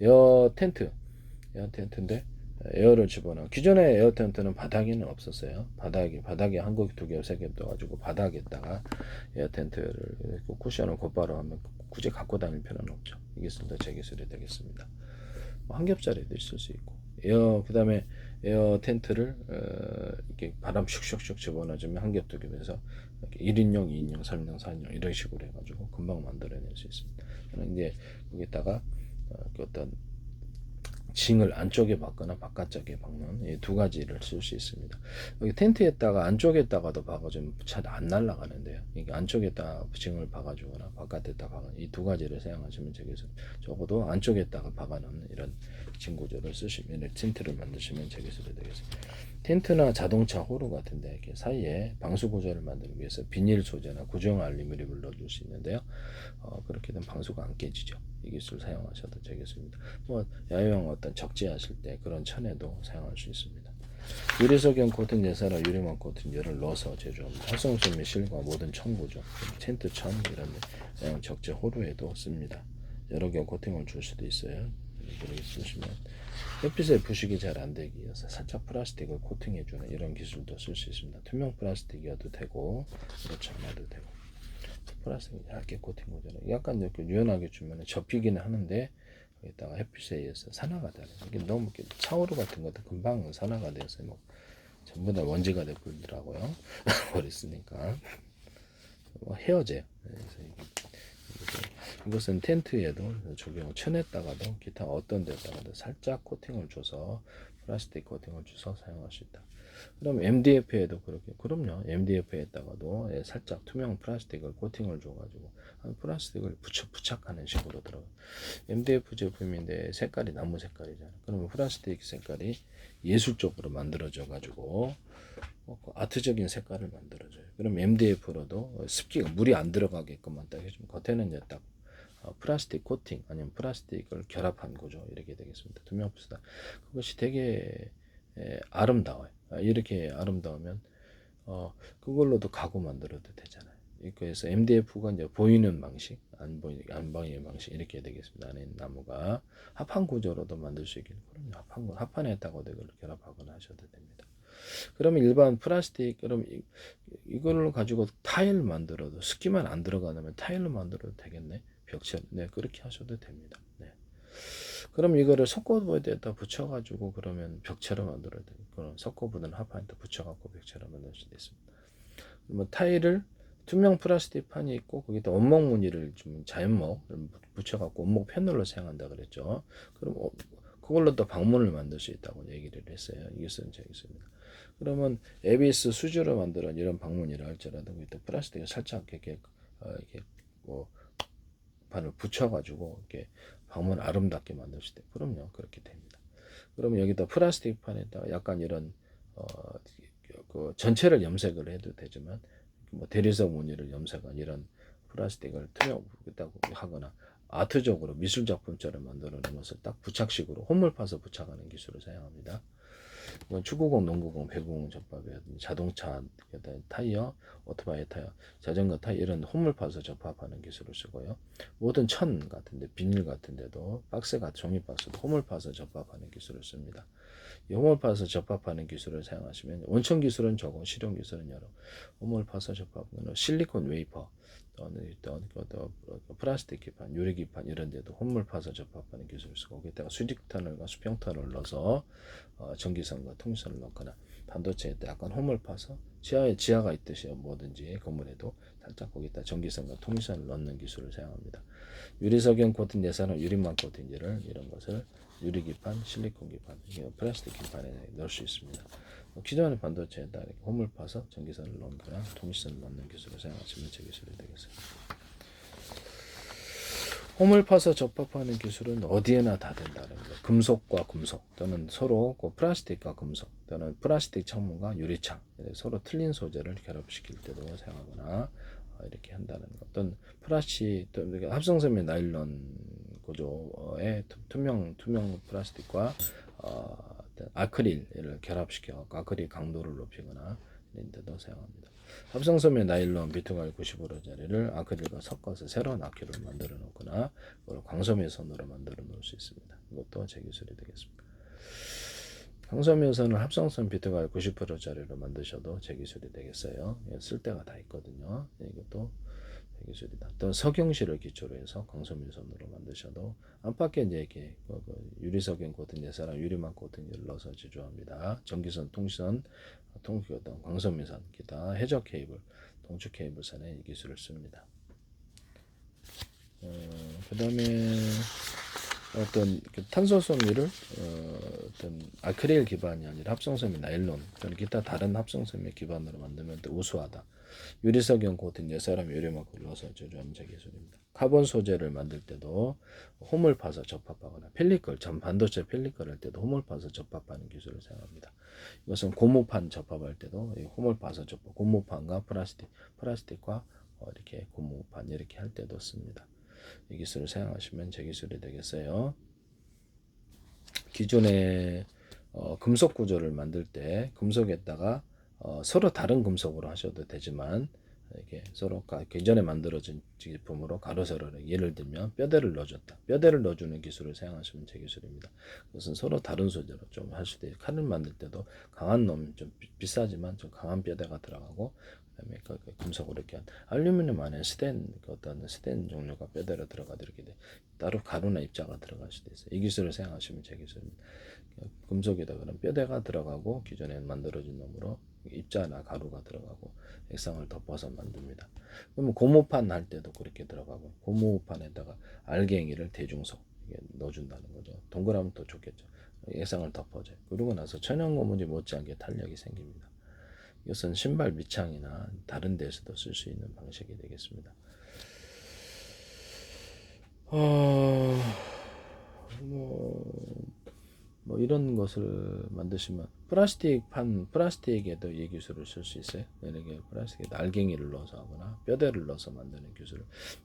에어 텐트인데 에어를 집어넣어. 기존의 에어 텐트는 바닥에는 없었어요. 바닥에 한 곡, 두 겹, 세 겹 떠가지고 바닥에다가 에어 텐트를 쿠션을 곧바로 하면 굳이 갖고 다닐 필요는 없죠. 이 기술도 제 기술이 되겠습니다. 한 겹짜리도 있을 수 있고. 그 다음에 에어 텐트를 이렇게 바람 슉슉슉 집어넣어주면 한 겹 두 겹에서 1인용, 2인용, 3인용, 4인용 이런 식으로 해가지고 금방 만들어낼 수 있습니다. 저는 이제 거기다가 그 어떤 징을 안쪽에 박거나 바깥쪽에 박는 이 두 가지를 쓸 수 있습니다. 여기 텐트에다가 안쪽에다가도 박아주면 잘 안 날아가는데요. 이게 안쪽에다가 징을 박아주거나 바깥에다가 박아 이 두 가지를 사용하시면 되겠습니다. 적어도 안쪽에다가 박아놓는 이런 징 구조를 쓰시면 텐트를 만드시면 되겠습니다. 텐트나 자동차 호루 같은데 이렇게 사이에 방수 구조를 만들기 위해서 비닐 소재나 고정 알루미늄을 넣어줄 수 있는데요. 그렇게 되면 방수가 안 깨지죠. 이 기술 사용하셔도 되겠습니다. 뭐 야외용 어떤 적재하실 때 그런 천에도 사용할 수 있습니다. 유리석용 코팅 예사라 유리망 코팅제를 넣어서 제조합니다. 활성수 및 실과 모든 천구조, 텐트 천 이런 야외용 적재 호루에도 씁니다. 여러 개 코팅을 줄 수도 있어요. 이렇게 쓰시면 햇빛에 부식이 잘 안 되기 위해서 살짝 플라스틱을 코팅해주는 이런 기술도 쓸 수 있습니다. 투명 플라스틱이어도 되고 그렇지 않아도 되고 플라스틱 얇게 코팅해주는 약간 이렇게 유연하게 주면 접히기는 하는데 거기다가 햇빛에 의해서 산화가 되는 이게 너무 차오르 같은 것도 금방 산화가 돼서 뭐 전부 다 먼지가 되버리더라고요. 버렸으니까 뭐 헤어져요. 그래서 이것은 텐트에도 적용, 천에다가도 기타 어떤 데다가도 살짝 코팅을 줘서 플라스틱 코팅을 줘서 사용할 수 있다. 그럼 MDF에도 그렇게 그럼요. MDF에다가도 살짝 투명 플라스틱을 코팅을 줘가지고 플라스틱을 부착하는 식으로 들어가요. MDF 제품인데 색깔이 나무 색깔이잖아요. 그러면 플라스틱 색깔이 예술적으로 만들어져 가지고 아트적인 색깔을 만들어줘요. 그럼 MDF로도 습기가 물이 안 들어가게끔만 딱 해주면 겉에는 이제 딱 플라스틱 코팅 아니면 플라스틱을 결합한 구조 이렇게 되겠습니다. 투명 플스다. 그것이 되게 아름다워요. 이렇게 아름다우면 그걸로도 가구 만들어도 되잖아요. 그래서 MDF가 이제 보이는 방식, 안 보이는 방식 이렇게 되겠습니다. 안에 있는 나무가 합판 구조로도 만들 수 있겠네요. 그럼 합판에다가 이걸 결합하거나 하셔도 됩니다. 그러면 일반 플라스틱 그럼 이걸로 가지고 타일 만들어도 습기만 안 들어가면 타일로 만들어도 되겠네. 벽체 네 그렇게 하셔도 됩니다. 네. 그럼 이거를 석고보드에다 붙여가지고 그러면 벽체로 만들어야 돼요. 그럼 석고보드는 합판에다 붙여갖고 벽체로 만들 수도 있습니다. 그러면 타일을 투명 플라스틱 판이 있고 거기다 원목 무늬를 좀 자연목 붙여갖고 원목 패널로 사용한다 그랬죠. 그럼 그걸로 또 방문을 만들 수 있다고 얘기를 했어요. 이것은 저기 있습니다. 그러면 ABS 수주로 만들어 이런 방문이라 할지라도 또 플라스틱을 살짝 이렇게 뭐 판을 붙여가지고 이렇게 방문 아름답게 만들 수 있대. 그럼요, 그렇게 됩니다. 그러면 여기다 플라스틱 판에다가 약간 이런 그 전체를 염색을 해도 되지만 뭐 대리석 무늬를 염색한 이런 플라스틱을 투명하다고 하거나 아트적으로 미술 작품처럼 만들어 놓은 것을 딱 부착식으로 홈을 파서 부착하는 기술을 사용합니다. 축구공, 농구공, 배구공 접합에 자동차 타이어, 오토바이 타이어, 자전거 타이어 이런 홈을 파서 접합하는 기술을 쓰고요. 모든 천 같은데 비닐 같은데도 박스 같은 종이 박스도 홈을 파서 접합하는 기술을 씁니다. 이 홈을 파서 접합하는 기술을 사용하시면 원천 기술은 적고 실용 기술은 여러. 홈을 파서 접합하는 실리콘 웨이퍼 또는 플라스틱 기판, 유리 기판 이런 데도 홈을 파서 접합하는 기술을 쓰고 거기다가 수직 터널과 수평 터널을 넣어서 전기선과 통신선을 넣거나 반도체에 약간 홈을 파서 지하가 있듯이 뭐든지 건물에도 살짝 거기다 전기선과 통신선을 넣는 기술을 사용합니다. 유리석용 코팅 내산은 유리망 코팅제를 이런 것을 유리 기판, 실리콘 기판, 플라스틱 기판에 넣을 수 있습니다. 기존의 반도체에다 이렇게 홈을 파서 전기선을 넣거나 통신선을 넣는 기술을 사용하시면 제 기술이 되겠습니다. 홈을 파서 접합하는 기술은 어디에나 다 된다는 거예요. 금속과 금속 또는 서로 플라스틱과 금속 또는 플라스틱 창문과 유리창 서로 틀린 소재를 결합시킬 때도 사용하거나 이렇게 한다는 것. 어떤 플라스틱 합성섬유 나일론 구조의 투명 플라스틱과 아크릴을 결합시켜 아크릴 강도를 높이거나 이런 데도 사용합니다. 합성섬유 나일론 비트가이 95%짜리를 아크릴과 섞어서 새로운 아크릴을 만들어 놓거나 광섬유선으로 만들어 놓을 수 있습니다. 이것도 제 기술이 되겠습니다. 광섬유선을 합성섬 비트가이 90%짜리로 만드셔도 제 기술이 되겠어요. 쓸 데가 다 있거든요. 이것도 기술이다. 또 석영실을 기초로 해서 광소밀선으로 만드셔도 안팎에 이제 이렇게 유리석영 코팅 예사랑 유리막 코팅을 넣어서 제조합니다. 전기선, 통신, 통기어떤 광소밀선, 기타 해적 케이블, 동축 케이블선에 이 기술을 씁니다. 그다음에 어떤 탄소섬유를 어떤 아크릴 기반이 아니라 합성섬유 나일론 또는 기타 다른 합성섬유 기반으로 만들면 더 우수하다. 유리석영 코팅 예사람 유리막을 넣어서 제조하는 기술입니다. 카본 소재를 만들 때도 홈을 파서 접합하거나 펠리컬, 전 반도체 펠리컬 할 때도 홈을 파서 접합하는 기술을 사용합니다. 이것은 고무판 접합할 때도 홈을 파서 접합, 고무판과 플라스틱과 이렇게 고무판 이렇게 할 때도 씁니다. 이 기술을 사용하시면 제 기술이 되겠어요. 기존에 금속 구조를 만들 때 금속에다가 서로 다른 금속으로 하셔도 되지만 이렇게 서로 기존에 만들어진 제품으로 가로 세로를 예를 들면 뼈대를 넣어줬다. 뼈대를 넣어주는 기술을 사용하시면 제 기술입니다. 그것은 서로 다른 소재로 좀 할 수도 있어요. 칼을 만들 때도 강한 놈 좀 비싸지만 좀 강한 뼈대가 들어가고 그다음에 그 금속으로 이렇게 알루미늄 안에 어떤 스텐 종류가 뼈대로 들어가도 이렇게 돼. 따로 가루나 입자가 들어갈 수도 있어요. 이 기술을 사용하시면 제 기술입니다. 금속에다 그런 뼈대가 들어가고 기존에 만들어진 놈으로 입자나 가루가 들어가고 액상을 덮어서 만듭니다. 그러면 고무판 할 때도 그렇게 들어가고 고무판에다가 알갱이를 대중석 넣어준다는 거죠. 동그라면 더 좋겠죠. 액상을 덮어줘요. 그러고 나서 천연고무지 못지않게 탄력이 생깁니다. 이것은 신발 밑창이나 다른 데서도 쓸 수 있는 방식이 되겠습니다. 뭐 이런 것을 만드시면 플라스틱에도 이 기술을 쓸 수 있어요. 이렇게 플라스틱에 알갱이를 넣어서 하거나 뼈대를 넣어서 만드는 기술.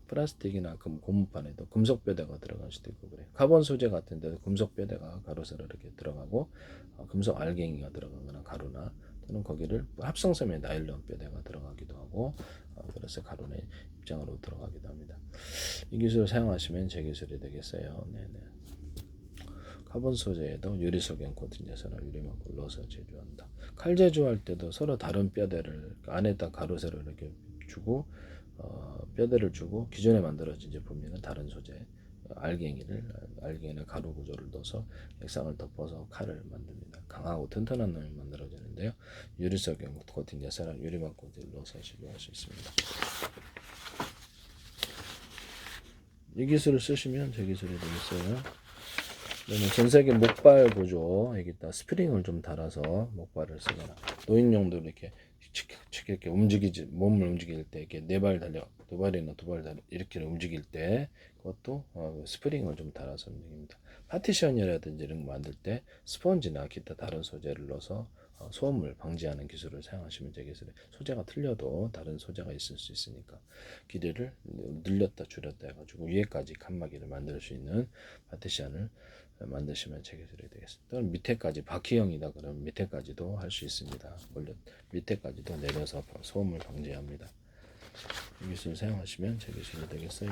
플라스틱이나 고무판에도 금속 뼈대가 들어갈 수도 있고 그래요. 카본 소재 같은 데도 금속 뼈대가 가로세로 이렇게 들어가고 금속 알갱이가 들어가거나 가루나 또는 거기를 합성섬유 나일론 뼈대가 들어가기도 하고 그래서 가루나 입장으로 들어가기도 합니다. 이 기술을 사용하시면 제 기술이 되겠어요. 네네. 카본 소재에도 유리석영 코팅 예사나 유리막을 넣어서 제조한다. 칼 제조할 때도 서로 다른 뼈대를 안에다 가로 세로 이렇게 주고 뼈대를 주고 기존에 만들어진 제품에는 다른 소재 알갱이나 가루 구조를 넣어서 액상을 덮어서 칼을 만듭니다. 강하고 튼튼한 놈이 만들어지는데요. 유리석영 코팅 예사나 유리막 코팅을 넣어서 제조할 수 있습니다. 이 기술을 쓰시면 제 기술이 되겠어요. 전세계 목발 구조 여기다 스프링을 좀 달아서 목발을 쓰거나 노인용도 이렇게 움직이지 몸을 움직일 때 이렇게 네 발 달려 두 발이나 두 발 달려 이렇게 움직일 때 그것도 스프링을 좀 달아서 움직입니다. 파티션이라든지 이런 거 만들 때 스펀지나 기타 다른 소재를 넣어서 소음을 방지하는 기술을 사용하시면 되겠어요. 소재가 틀려도 다른 소재가 있을 수 있으니까 길이를 늘렸다 줄였다 해가지고 위에까지 칸막이를 만들 수 있는 파티션을 만드시면 제 기술이 되겠습니다. 또는 밑에까지 바퀴형이다 그러면 밑에까지도 할 수 있습니다. 물론 밑에까지도 내려서 소음을 방지합니다. 이 기술을 사용하시면 제 기술이 되겠어요.